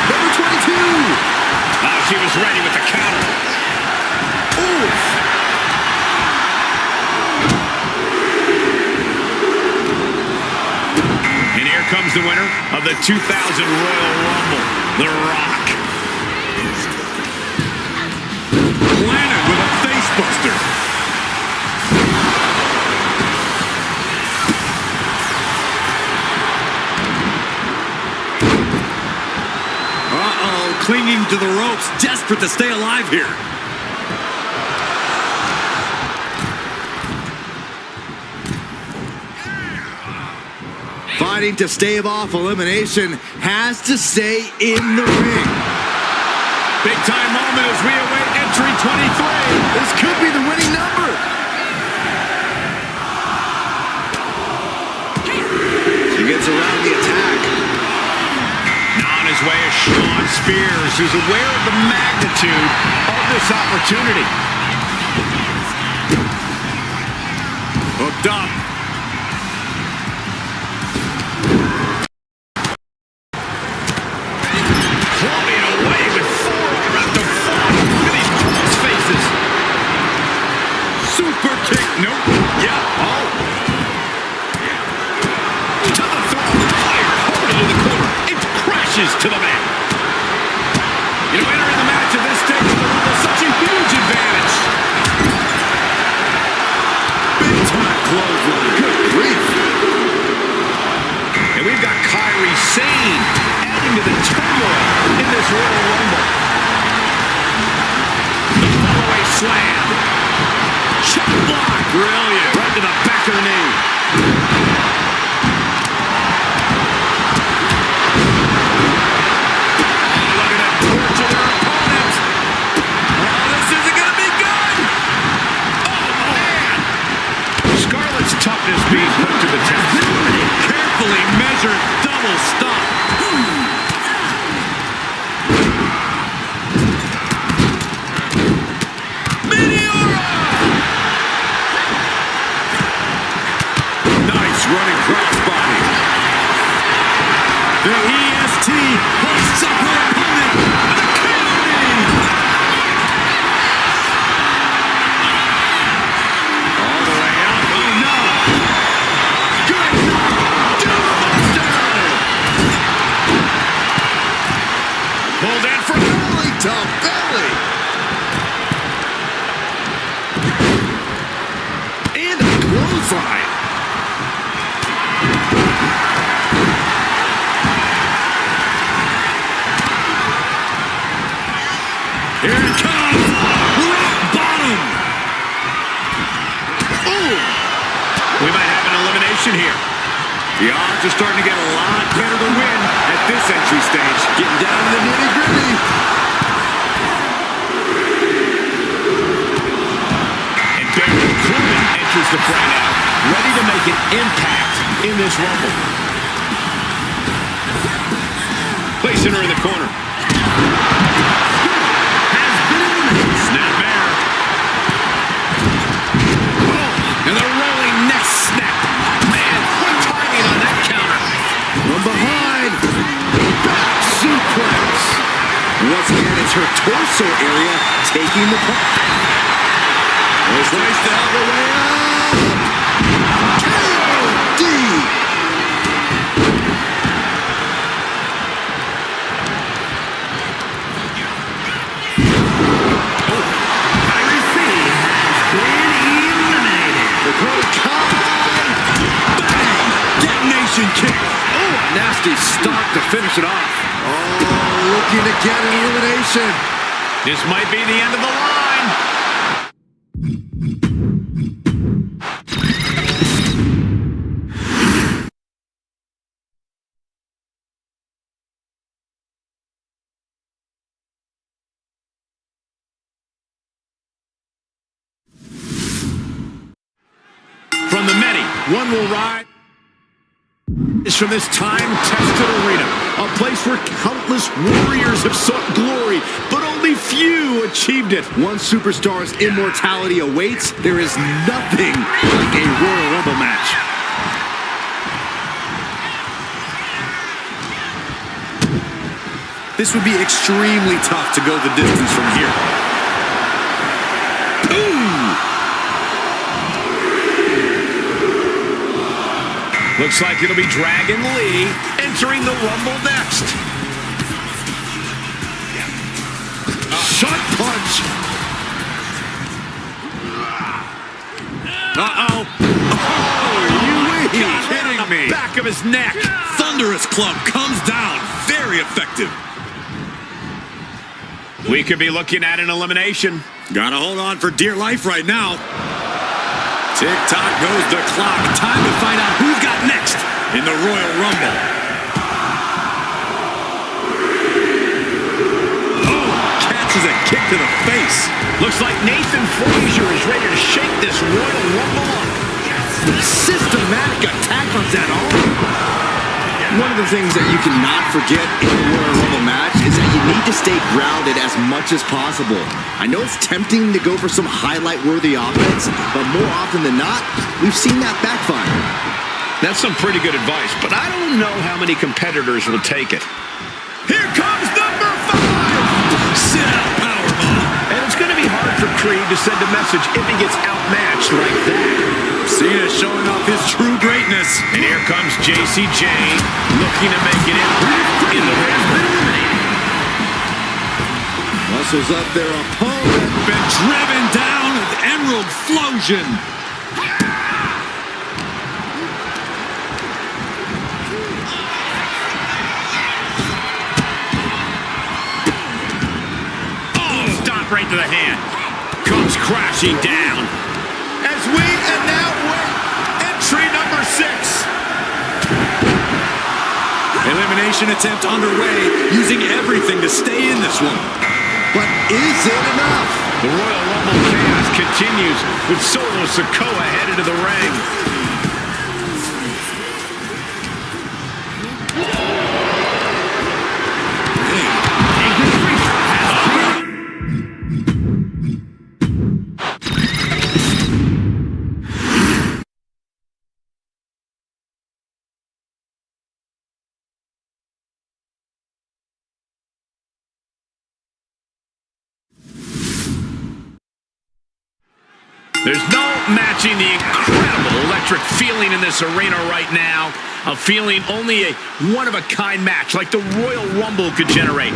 Number 22. Oh, she was ready with the counter. And here comes the winner of the 2000 Royal Rumble, The Rock. Planted with a face buster. clinging to the ropes, desperate to stay alive here. Fighting to stave off elimination, has to stay in the ring. Big time moment as we await entry 23. This could be the winning number. He gets around the attack. Now on his way is Shawn Spears, who's aware of the magnitude of this opportunity. Hooked up. To the man. You know, entering the match at this stage of the rumble is such a huge advantage. Big time clothesline. Good grief. And we've got Kyrie Sane adding to the turmoil in this Royal Rumble. The follow-away slam. Chop block. Brilliant. Right to the back of the knee. Toughness being put to the test. Carefully measured double stop. Nice running crossbody. The EST hosts up her opponent. The Coyote. All the way out. Oh no. Pulled in for Belly to belly. And a clothesline. Here it comes. Rock bottom. Ooh. We might have an elimination here. The odds are starting to get a lot better to win at this entry stage. Getting down to the nitty-gritty. And Baron Corbin enters the fray now, ready to make an impact in this Rumble. Placing her in the corner. Snapmare. Oh, and the rolling neck snap. Man, what timing on that counter. From behind. Back suplex. Once again, it's her torso area taking the punch. Sliced out the way up. KOD. Detonation kick. Oh, nasty stop to finish it off. Oh, looking to get an elimination. This might be the end of the line. From the many, one will ride. Is from this time-tested arena, a place where countless warriors have sought glory, but only few achieved it. One superstar's immortality awaits. There is nothing like a Royal Rumble match. This would be extremely tough to go the distance from here. Looks like it'll be Dragon Lee entering the Rumble next. Shot punch. Uh-oh. Are you kidding me? Back of his neck. Thunderous club comes down. Very effective. We could be looking at an elimination. Gotta hold on for dear life right now. Tick-tock goes the clock. Time to find out who's got next in the Royal Rumble. Oh, catches a kick to the face. Looks like Nathan Frazier is ready to shake this Royal Rumble up. Systematic attack on that arm. One of the things that you cannot forget in a Royal Rumble match is that you need to stay grounded as much as possible. I know it's tempting to go for some highlight-worthy offense, but more often than not, we've seen that backfire. That's some pretty good advice, but I don't know how many competitors will take it. Here comes number 5! Sit-out powerbomb. And it's going to be hard for Creed to send a message if he gets outmatched like that. Cena showing off his true greatness. And here comes JCJ looking to make it in the ring. Muscles up their opponent. Been driven down with Emerald Flosion. Oh, stop right to the hand. Comes crashing down. As we now win entry number 6. Elimination attempt underway, using everything to stay in this one. But is it enough? The Royal Rumble chaos continues with Solo Sikoa headed to the ring. There's no matching the incredible electric feeling in this arena right now. A feeling only a one-of-a-kind match like the Royal Rumble could generate.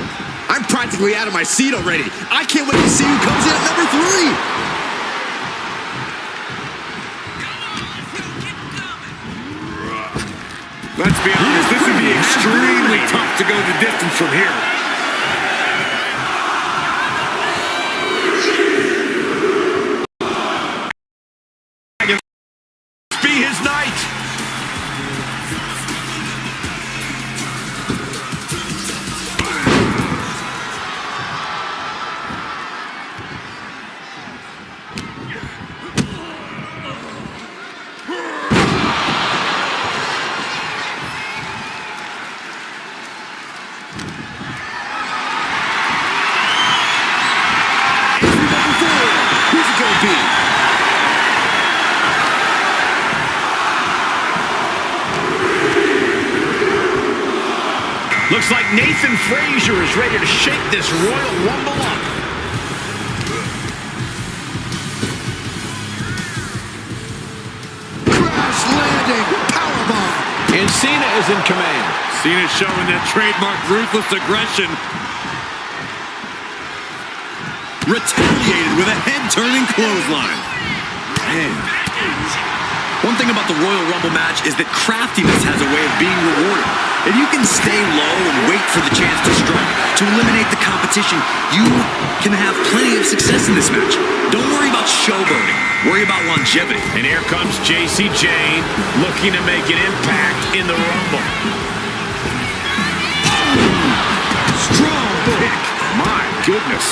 I'm practically out of my seat already. I can't wait to see who comes in at number 3. Let's be honest, this would be extremely tough to go the distance from here. Be his night. Who's it going to be? Looks like Nathan Frazier is ready to shake this Royal Rumble up. Crash landing powerbomb. And Cena is in command. Cena showing that trademark ruthless aggression. Retaliated with a head-turning clothesline. Man. One thing about the Royal Rumble match is that craftiness has a way of being rewarded. If you can stay low and wait for the chance to strike, to eliminate the competition, you can have plenty of success in this match. Don't worry about showboating. Worry about longevity. And here comes JCJ looking to make an impact in the Rumble. Strong kick. My goodness.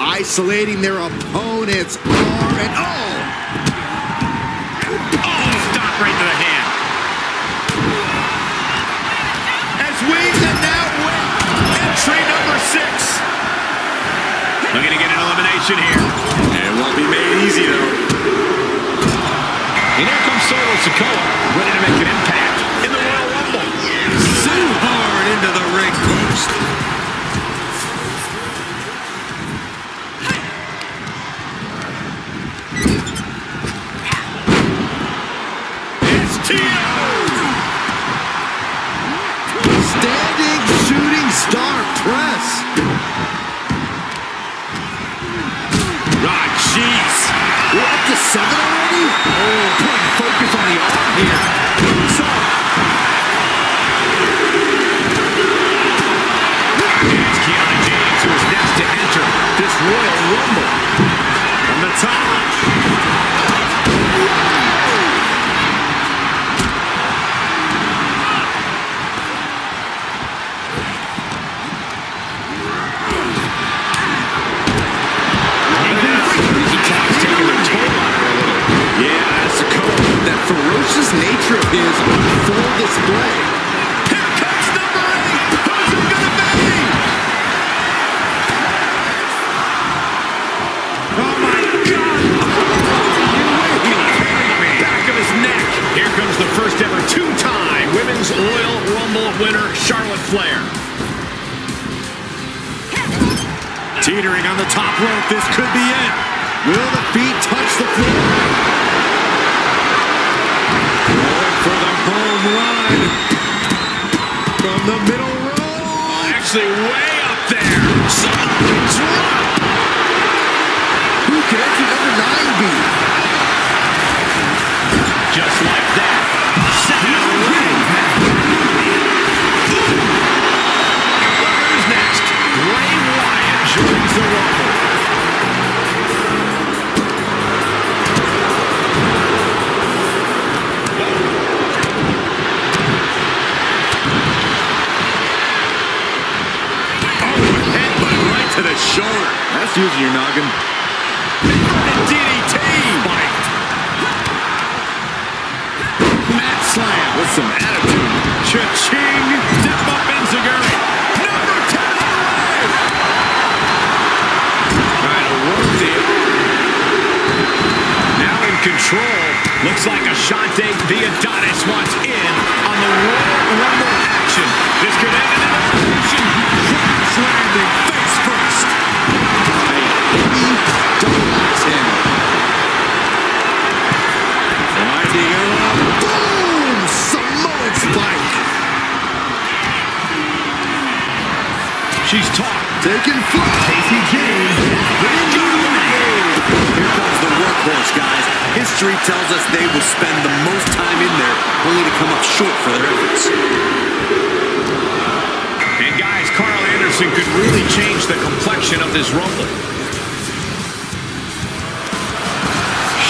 Isolating their opponent's arm and Stop right to the hand. As we now win entry number 6. Looking to get an elimination here. It won't be made easy, though. And here comes Solo Sikoa, ready to make an impact in the Royal Rumble. So hard into the ring post. standing shooting star press. Ah, jeez. We're up to 7 already? Oh, putting focus on the arm here. future of his on full display. Here comes number 8. Who's it going to be? Oh, my God. Back of his neck. Here comes the first ever two-time Women's Royal Rumble winner, Charlotte Flair. Teetering on the top rope. This could be it. Will the feet touch the floor? Going for the home run. From the middle row. Actually way up there. Drop. Who could entry number 9 be? Just like that. Set in the ring. Who's next? Bray Wyatt joins the Rumble. To the shoulder. That's using your noggin. Inverted DDT. Spiked. Mat slam with some attitude. Cha-ching. Step up Enziguri. Number 10 away. Trying to work the arm. Now in control. Looks like Ashante the Adonis wants in on the Royal Rumble action. This could end in an elimination. Cross landing face first. Winding her up. Boom! Samoan spike. She's taught. Taking flight. Casey James has been eliminated. Here comes the workhorse, guys. History tells us they will spend the most time in there, only to come up short for their efforts. And guys, Carl Anderson could really change the complexion of this Rumble.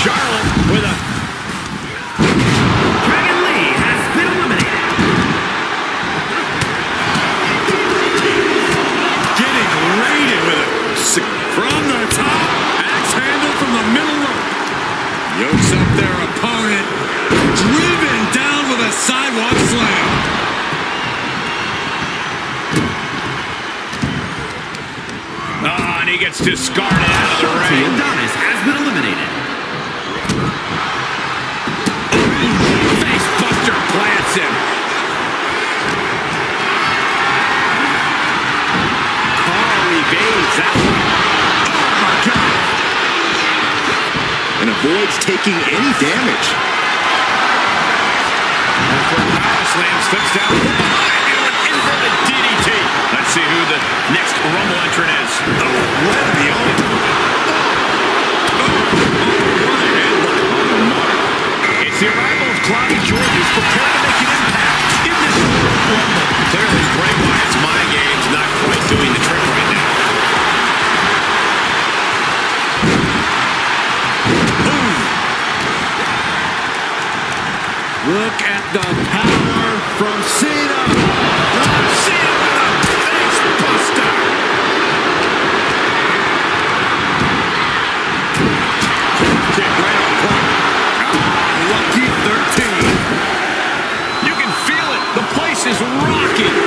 Charlotte with a... Dragon Lee has been eliminated. Getting raided with it. From the top. Axe handle from the middle rope. Yokes up their opponent. Driven down with a sidewalk slam. Oh, and he gets discarded out of the ring. Adonis has been eliminated. Face buster plants him. Carl evades that one. Oh my God. And avoids taking any damage. Power slam slips down from behind into an inverted DDT. Let's see who the next Rumble entrant is. Oh, what a own. It's the arrival of Claudia Jordan, who's prepared to make an impact in this Rumble. Clearly, Bray Wyatt's mind game's not quite doing the trick right now. Boom! Look at the power from Cena. Cena with a face buster. Kick right on point. Lucky 13. You can feel it. The place is rocking.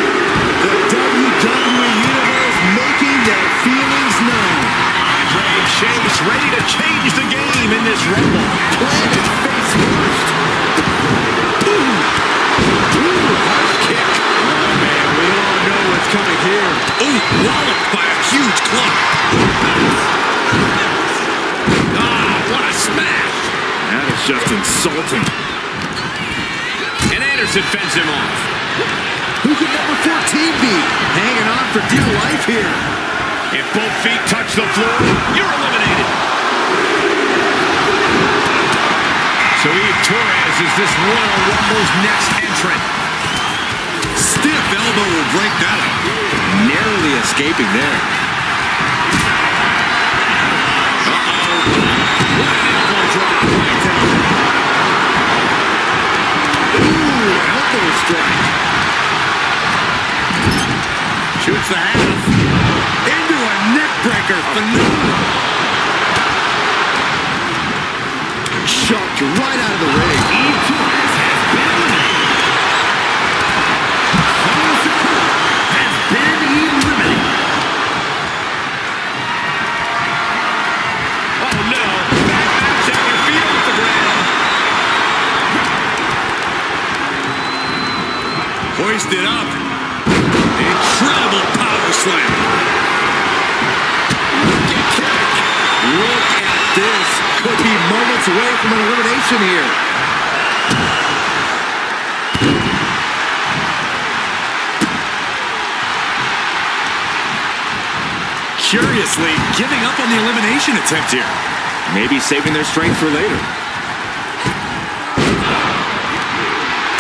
The WWE Universe making their feelings known. Andre and Sheamus ready to change the game in this Rumble. Planted face first. Harsh kick. Oh, man, we all know what's coming here. Ooh, walloped by a huge club. Ah, what a smash. That is just insulting. And Anderson fends him off. Who could number 14 be? Hanging on for dear life here. If both feet touch the floor, you're eliminated. So Eve Torres is this Royal Rumble's next entrant. Stiff elbow will break that up. Narrowly escaping there. What an elbow drop. Ooh, elbow strike. Shoots the half. Into a neck breaker. Phenomenal. Shoved right out of the ring. Eve Torres has been Hoisted up. Incredible power slam. Look at this. Could be moments away from an elimination here. Curiously, giving up on the elimination attempt here. Maybe saving their strength for later.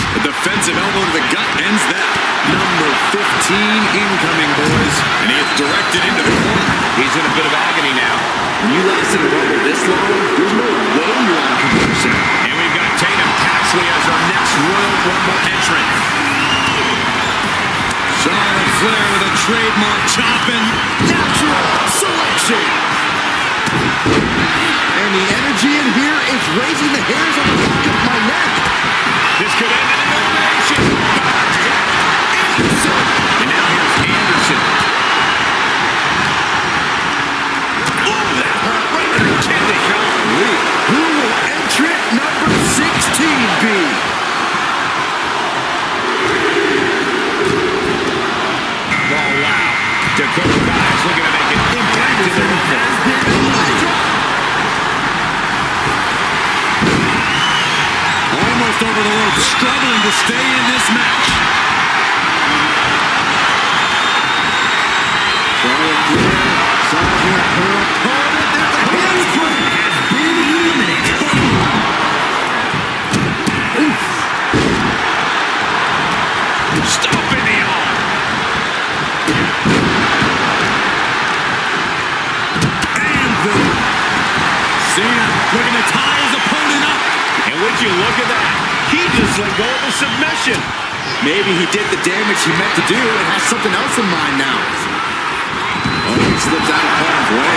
A defensive elbow to the gut ends that. Number 15 incoming, boys. And he is directed into the corner. He's in a bit of agony now. When you last in a Rumble this long, there's no way you're on a conversion. And we've got Tatum Paxley as our next Royal Rumble entrant. Charlotte Flair with a trademark chopping. Natural selection. And the energy in here is raising the hairs on the back of my neck. This could end in elimination. And now here's Anderson. Oh, that hurt right in the kidney. Who will entrant number 16 be? Oh, wow. Dakota Kai's looking to make an impact in the Rumble. Almost over the rope, struggling to stay in this match. Charlotte Flair sizing up her opponent. There's a handspring. Has been eliminated. Stop in the arm. Anvil. Cena looking to tie his opponent up. And would you look at that? He just let go of a submission. Maybe he did the damage he meant to do and has something else in mind now. Oh, he slips out of harm's way.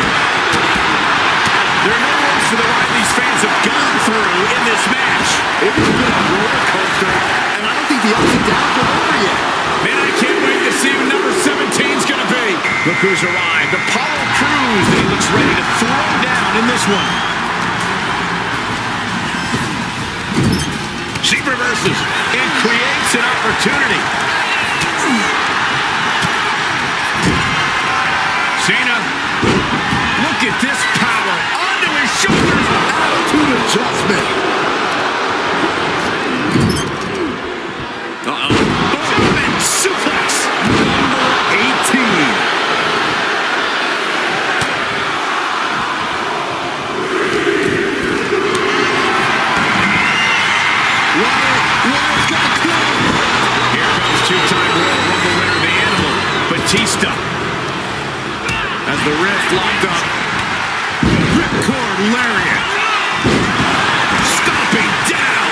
There are no words for the ride these fans have gone through in this match. It has been a roller coaster, and I don't think the ups and downs are over yet. Man, I can't wait to see who number 17's going to be. Look who's arrived. Apollo Crews, and he looks ready to throw down in this one. She reverses and creates an opportunity. Cena, look at this power onto his shoulders. Attitude adjustment. German suplex. Number 18. Here comes two-time Royal Rumble winner, the Animal, Batista. As the wrist locked up. Ripcord lariat. Stomping down.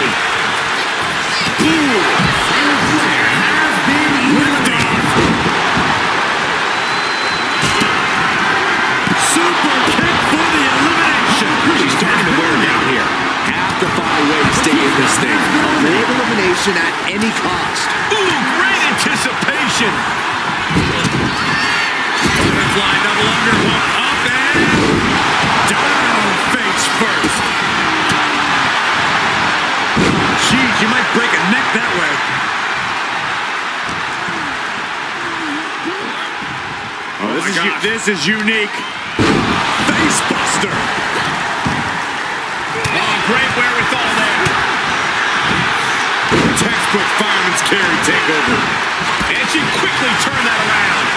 Flair has been eliminated. Super kick for the elimination. She's starting to wear down here. Have to find a way to stay in this thing. Avoid elimination at any cost. Ooh, great anticipation. Butterfly double underhook. Up and down face first. Jeez, you might break a neck that way. Oh, this is unique. Face buster. Oh, great wherewithal there. Textbook fireman's carry takeover. And she quickly turned that around.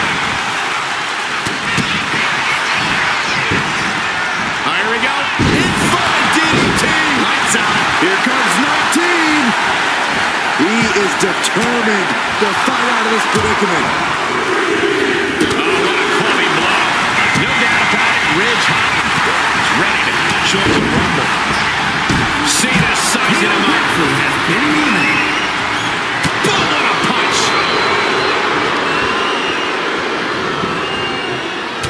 Here we go. In front of DDT. Lights out. Here comes 19. He is determined to fight out of this predicament. Oh, what a clubbing blow. No doubt about it. Ridge Holland is ready to join the Rumble. Cena sizing him up. Has been eliminated. Boom, what a punch.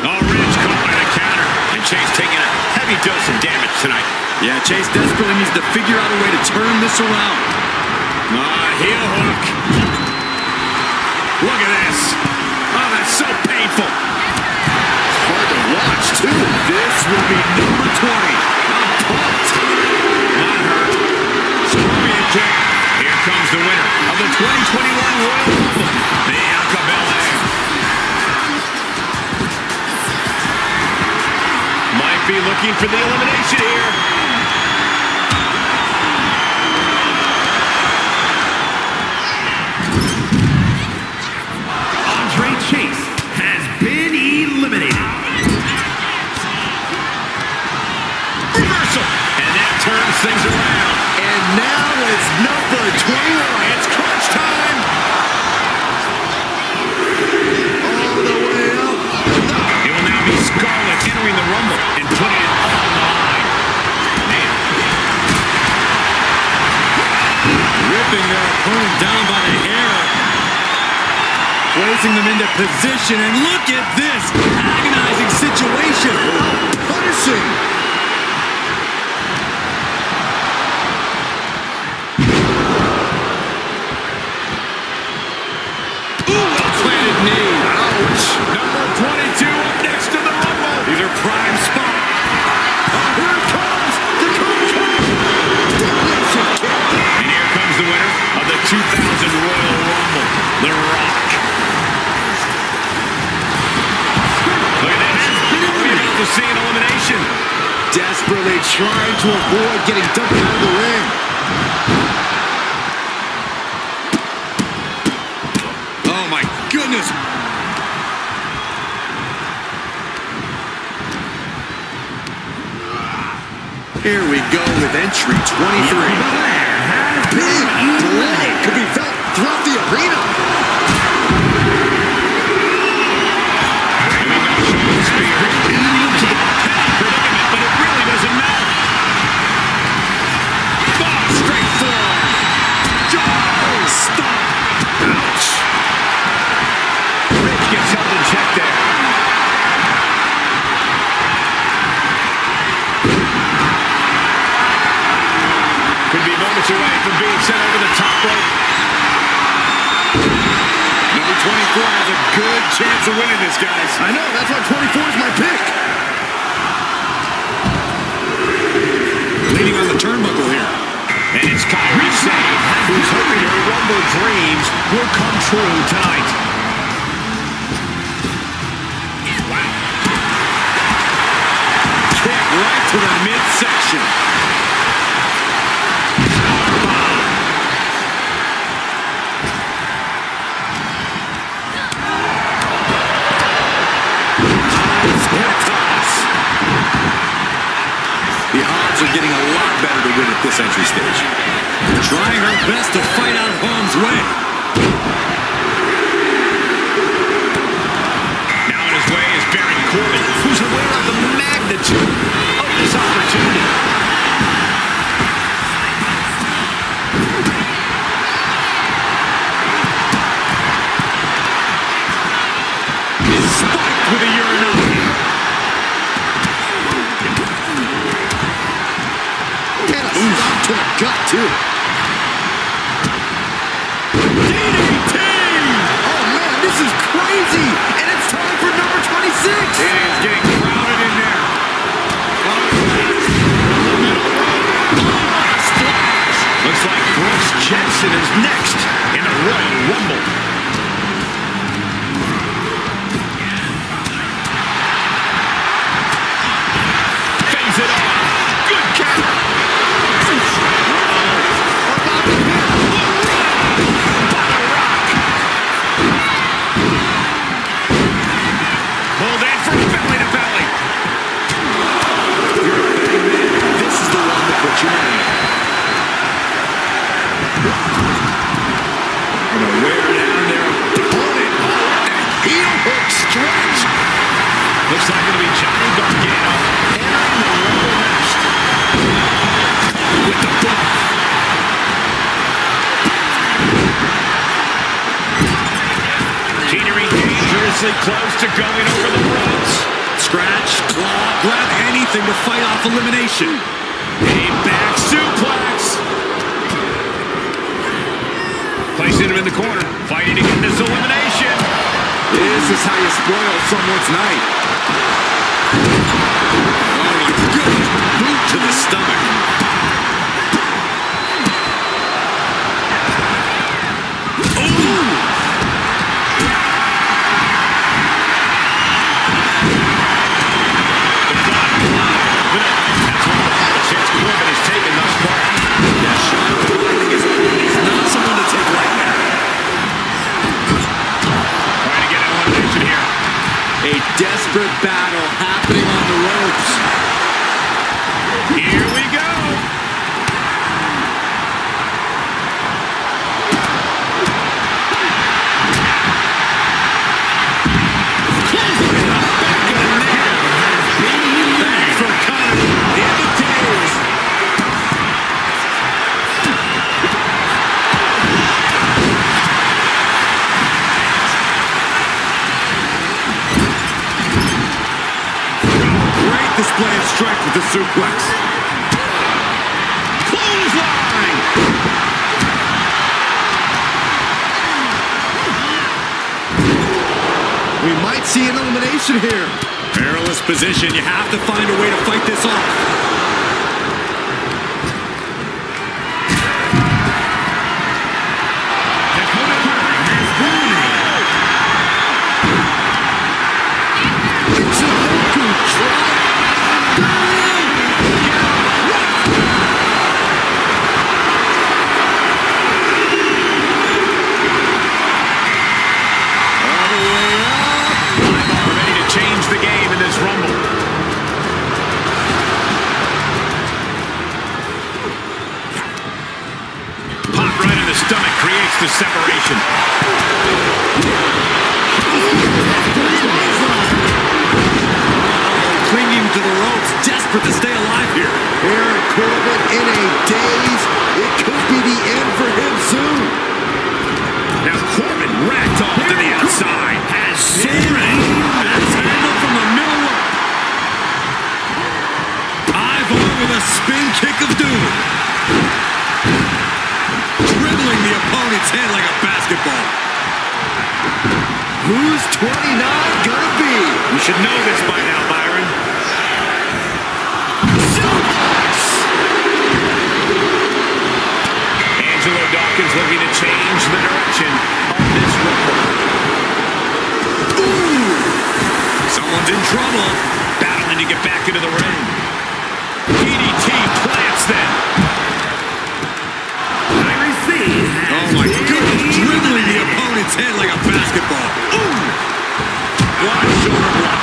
Oh, Ridge caught by the counter. And Chase taking a heavy dose of damage tonight. Yeah, Chase desperately needs to figure out a way to turn this around. Heel hook. Look at this. Oh, that's so painful. Hard to watch, too. This will be number 20. I'm pumped. Not hurt. Scorpion kick. Here comes the winner of the 2021 Royal Rumble, Bianca Belair. Might be looking for the elimination here. Chase has been eliminated. Reversal. And that turns things around. And now it's number 21. It's crunch time. All the way up. It will now be Scarlett entering the Rumble and putting it all on the line. Man. Ripping their opponent down by the hair. Placing them into position, and look at this agonizing situation. Punishing. Ooh, well-planted knee. Ouch. Number 22 up next to the Rumble. These are prime spot. Oh, here it comes. The coach. And here comes the winner of the 2000 Royal Rumble, The Rock. To see an elimination. Desperately trying to avoid getting dumped out of the ring. Oh my goodness. Here we go with entry 23. Big blow could be felt throughout the arena. Away from being sent over the top rope. Number 24 has a good chance of winning this, guys. I know, that's why 24 is my pick. Leading on the turnbuckle here. And it's Kairi Sane, who's hoping her Rumble dreams will come true tonight. Wow. Kick right to the midsection. The odds are getting a lot better to win at this entry stage. Trying her best to fight out of harm's way. Now on his way is Baron Corbin, who's aware of the magnitude of this opportunity. Is spiked with a urinal. Stop to the gut, too. DDT! Oh, man, this is crazy. And it's time for number 26. It is getting crowded in there. Splash! Looks like Brooks Jensen is next in the Royal Rumble. Phase it off. Good counter. Pulled in from belly to belly. You're a big man. This is the one that put you in. Gonna wear down their opponent. And heel hook stretch. Looks like it'll be Johnny Gargano entering the Rumble next. With the book. Teetering dangerously close to going over the ropes. Scratch, claw, grab anything to fight off elimination. A back suplex. Placing him in the corner, fighting to get this elimination. This is how you spoil someone's night. Oh my goodness, boot to the stomach. desperate battle happening on the ropes. Here we go. Display of strength with the suplex. Clothesline! We might see an elimination here. Perilous position. You have to find a way to fight this off. Stomach creates the separation. Clinging to the ropes, desperate to stay alive here. Baron Corbin in a daze. It could be the end for him soon. Now Corbin racked off to the outside. Has soaring. That's handled from the middle rope. Ivar with a spin kick of doom. Dribbling the opponent's head like a basketball. Who's 29 gonna be? You should know this by now, Byron. Angelo Dawkins looking to change the direction of this rumble. Ooh! Someone's in trouble. Battling to get back into the ring. DDT plants them. Oh my goodness, dribbling the opponent's head like a basketball. Ooh! What a shoulder block.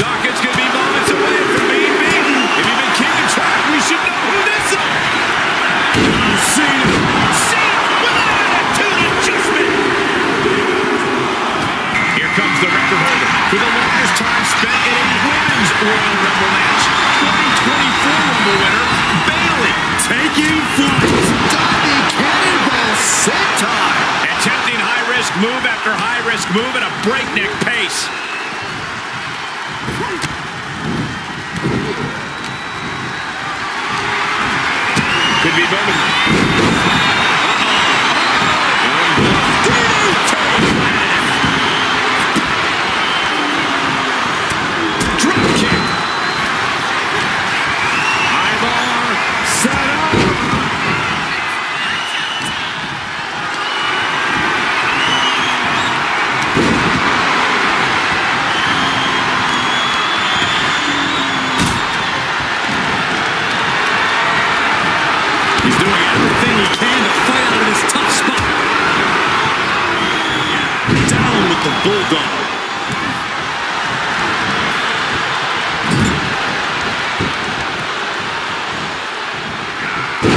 Dawkins could be moments away from being beaten. If you've been keeping track, we should know who this is. Cena with an attitude adjustment. Here comes the record holder for the longest time spent in a women's Royal Rumble match. 2024 Rumble winner, Bayley. Taking flight. Diving cannonball senton. Attempting high-risk move after high-risk move at a breakneck pace. Could be moment. Drop kick. Ivar set up. He's doing everything he can to fight out of this tough spot. Down with the Bulldog.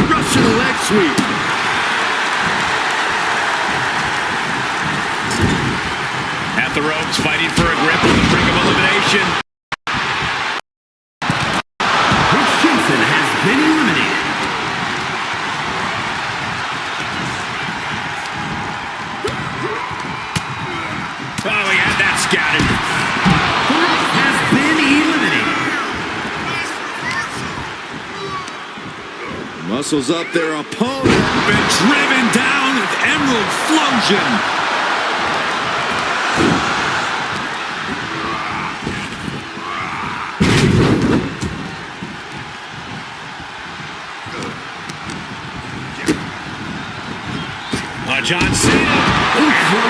Russian leg sweep. At the ropes, fighting for a grip on the brink of elimination. Christensen has been eliminated. Oh, he had that scouted. Has been eliminated. Muscles up their opponent. Been driven down with Emerald Flosion. John Cena.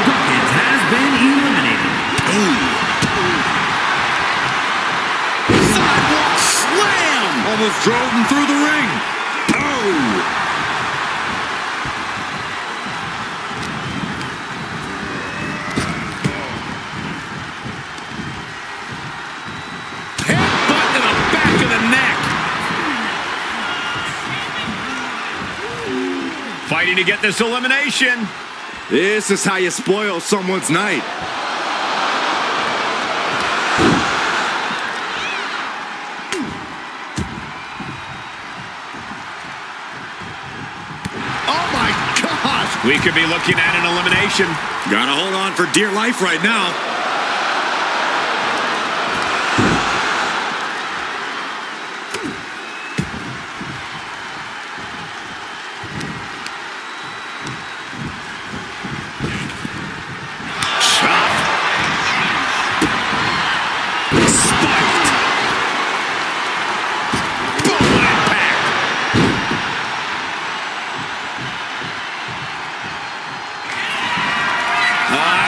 Dawkins has been eliminated. Sidewalk slam. Almost drove him through the ring. Fighting to get this elimination. This is how you spoil someone's night. Oh my gosh! We could be looking at an elimination. Gotta hold on for dear life right now.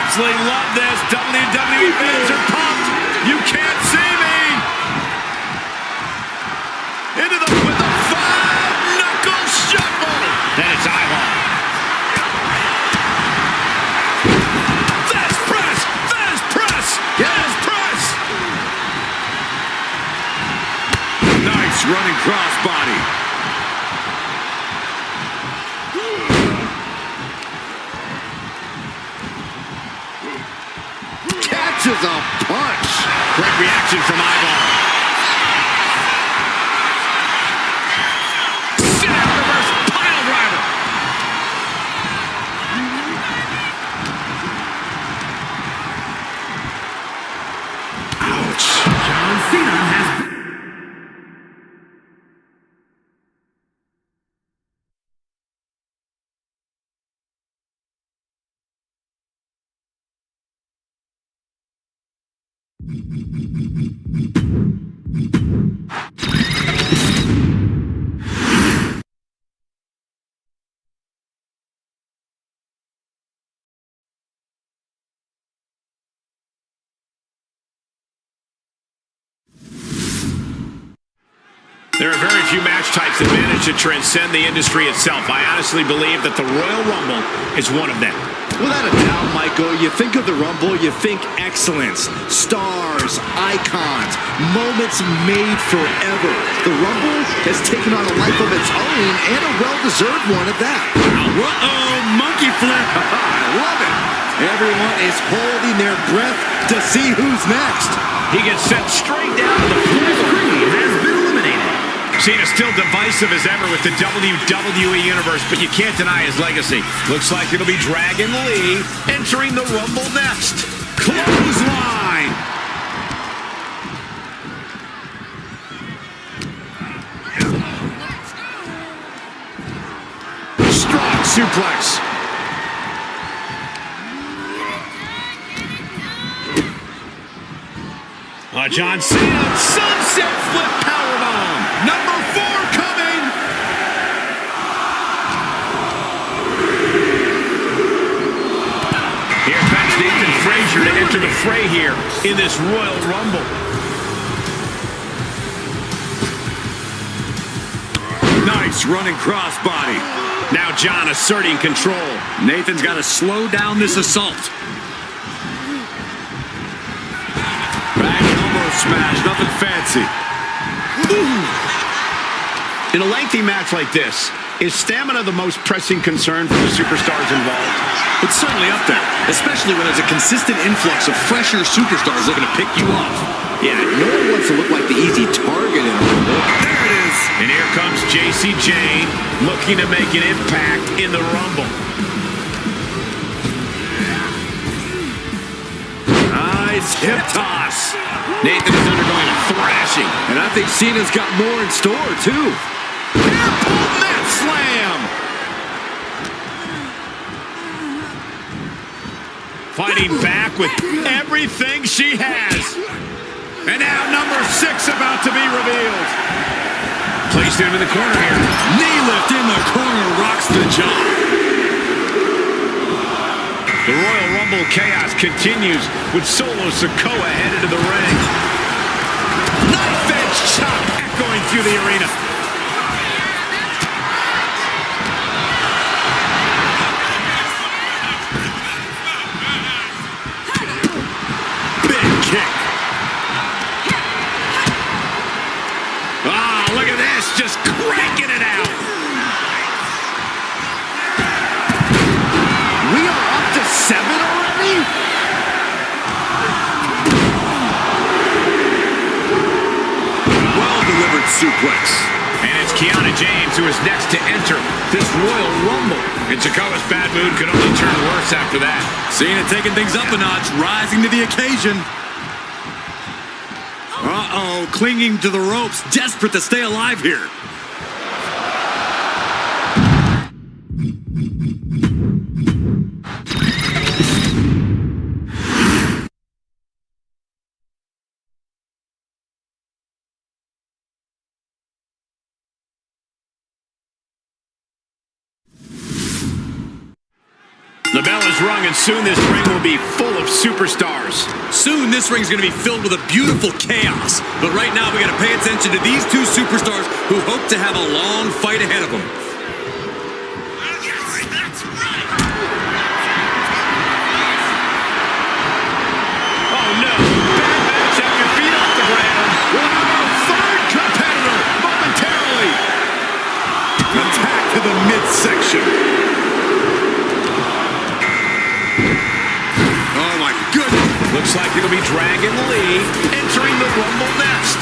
Absolutely love this. WWE fans are pumped. You can't see me. Into the with a 5-knuckle shuffle. Then it's eyeball. Fast press. Fast press. Fast press. Nice running crossbody. Catches a punch. Great reaction from Eyeball. Snap reverse pile driver. Ouch. John Cena has... There are very few match types that manage to transcend the industry itself. I honestly believe that the Royal Rumble is one of them. Without a doubt, Michael, you think of the Rumble, you think excellence, stars, icons, moments made forever. The Rumble has taken on a life of its own, and a well-deserved one at that. Uh-oh, monkey flip. I love it. Everyone is holding their breath to see who's next. He gets sent straight down to the floor. has been eliminated. Cena's still divisive as ever with the WWE Universe, but you can't deny his legacy. Looks like it'll be Dragon Lee entering the Rumble next. Clothesline! Strong suplex. John Cena, sunset flip powerbomb. Number 4 coming. Here comes Nathan Frazier to enter the fray here in this Royal Rumble. Nice running crossbody. Now John asserting control. Nathan's got to slow down this assault. Smash, nothing fancy. In a lengthy match like this, is stamina the most pressing concern for the superstars involved? It's certainly up there, especially when there's a consistent influx of fresher superstars looking to pick you off. Yeah, no one wants to look like the easy target in a Rumble. There it is. And here comes JC Jane looking to make an impact in the Rumble. Nice hip toss. Nathan is undergoing a thrashing. And I think Cena's got more in store, too. Airport mat slam. Fighting back with everything she has. And now number 6 about to be revealed. Placed him in the corner here. Knee lift in the corner rocks the jaw. The Royal Rumble chaos continues with Solo Sikoa headed to the ring. Knife edge chop echoing through the arena. Big kick. Ah, look at this, just cranking it out. suplex. And it's Kiana James who is next to enter this Royal Rumble. And Sikoa's bad mood could only turn worse after that. Cena taking things up a notch, rising to the occasion. Uh-oh, clinging to the ropes, desperate to stay alive here. The bell is rung, and soon this ring will be full of superstars. Soon this ring's going to be filled with a beautiful chaos. But right now we got to pay attention to these two superstars who hope to have a long fight ahead of them. Oh no! Bad match, have your feet off the ground. We'll have our third competitor momentarily. Attack to the midsection. Oh my goodness! Looks like it'll be Dragon Lee entering the Rumble next.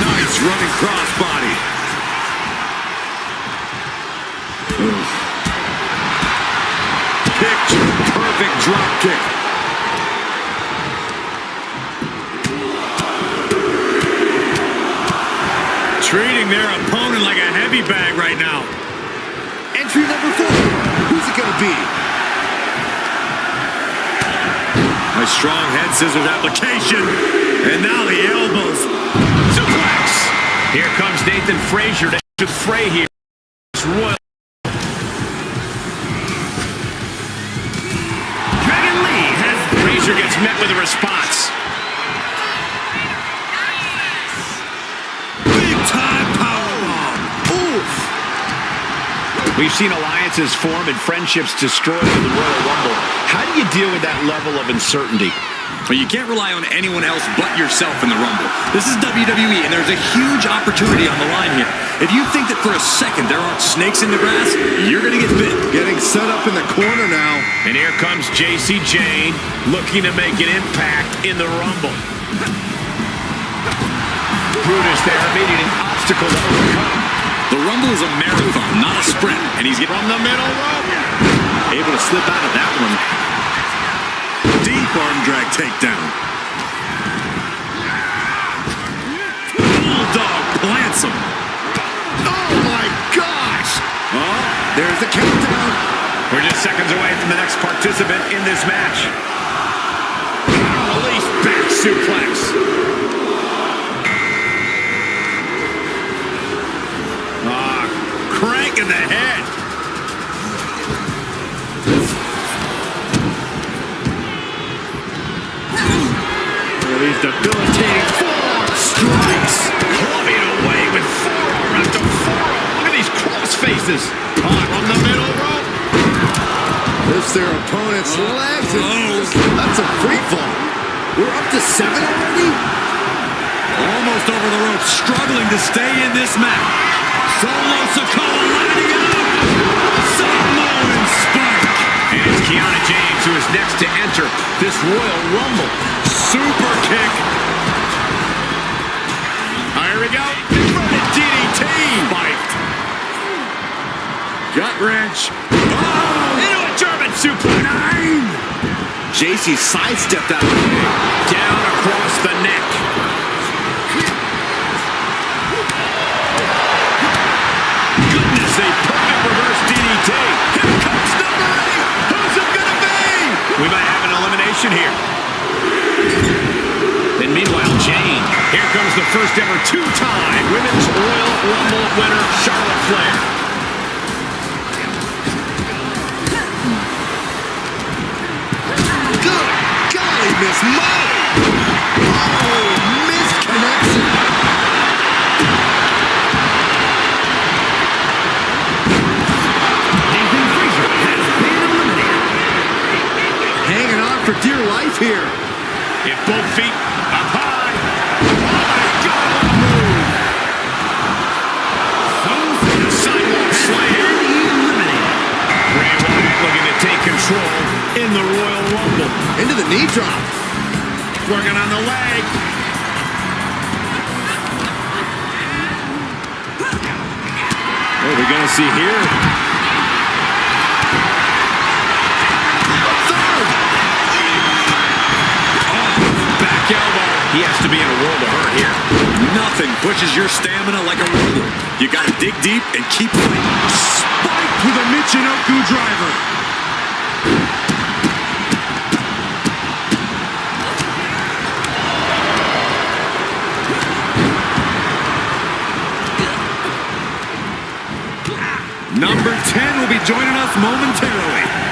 Nice running crossbody. Picture perfect drop kick. Treating their opponent like a heavy bag right now. Entry number 4. Who's it going to be? A strong head scissors application. And now the elbows. Suplex. Here comes Nathan Frazier to the fray here. It's Royal. Dragon Lee has. Frazier gets met with a response. Big time powerbomb. Oof. We've seen alliances form and friendships destroyed in the Royal Rumble. How do you deal with that level of uncertainty? Well, you can't rely on anyone else but yourself in the Rumble. This is WWE, and there's a huge opportunity on the line here. If you think that for a second there aren't snakes in the grass, you're going to get bit. Getting set up in the corner now. And here comes JC Jane looking to make an impact in the Rumble. Brutus there meeting an obstacle to overcome. The Rumble is a marathon, not a sprint. And he's getting From the middle rope. able to slip out of that one. Deep arm drag takedown. Bulldog plants him. Oh my gosh. Oh, there's the countdown. We're just seconds away from the next participant in this match. Release back suplex. Crank in the head. These debilitating forearm strikes. Clubbing away with forearm after forearm. Look at these cross faces. From the middle rope. Lifts their opponent's legs. That's a free fall. We're up to 7 already? Almost over the rope, struggling to stay in this match. Solo Sikoa lining it up. Samoan Spike. And it's Kiana James who is next to enter this Royal Rumble. Super kick. Here we go. Inverted DDT. Spiked. Gut wrench. Oh, into a German suplex. 9. JC sidestepped out of the way. Down across the neck. Goodness, a perfect reverse DDT. Here comes number 8. Who's it gonna be? We might have an elimination here. And meanwhile, Jane. Here comes the first ever 2-time Women's Royal Rumble winner, Charlotte Flair. Good golly, Miss Molly. Oh, missed connection. Nathan Frazier has been eliminated. Hanging on for dear life here. If both feet up high. Oh my God, what a move. The sidewalk slam. Bray Wyatt looking to take control in the Royal Rumble. Into the knee drop. Working on the leg. What are we going to see here? Back elbow. He has to be in a world of hurt here. Nothing pushes your stamina like a roller. You got to dig deep and keep fighting. Spiked with a Michinoku driver. Number 10 will be joining us momentarily.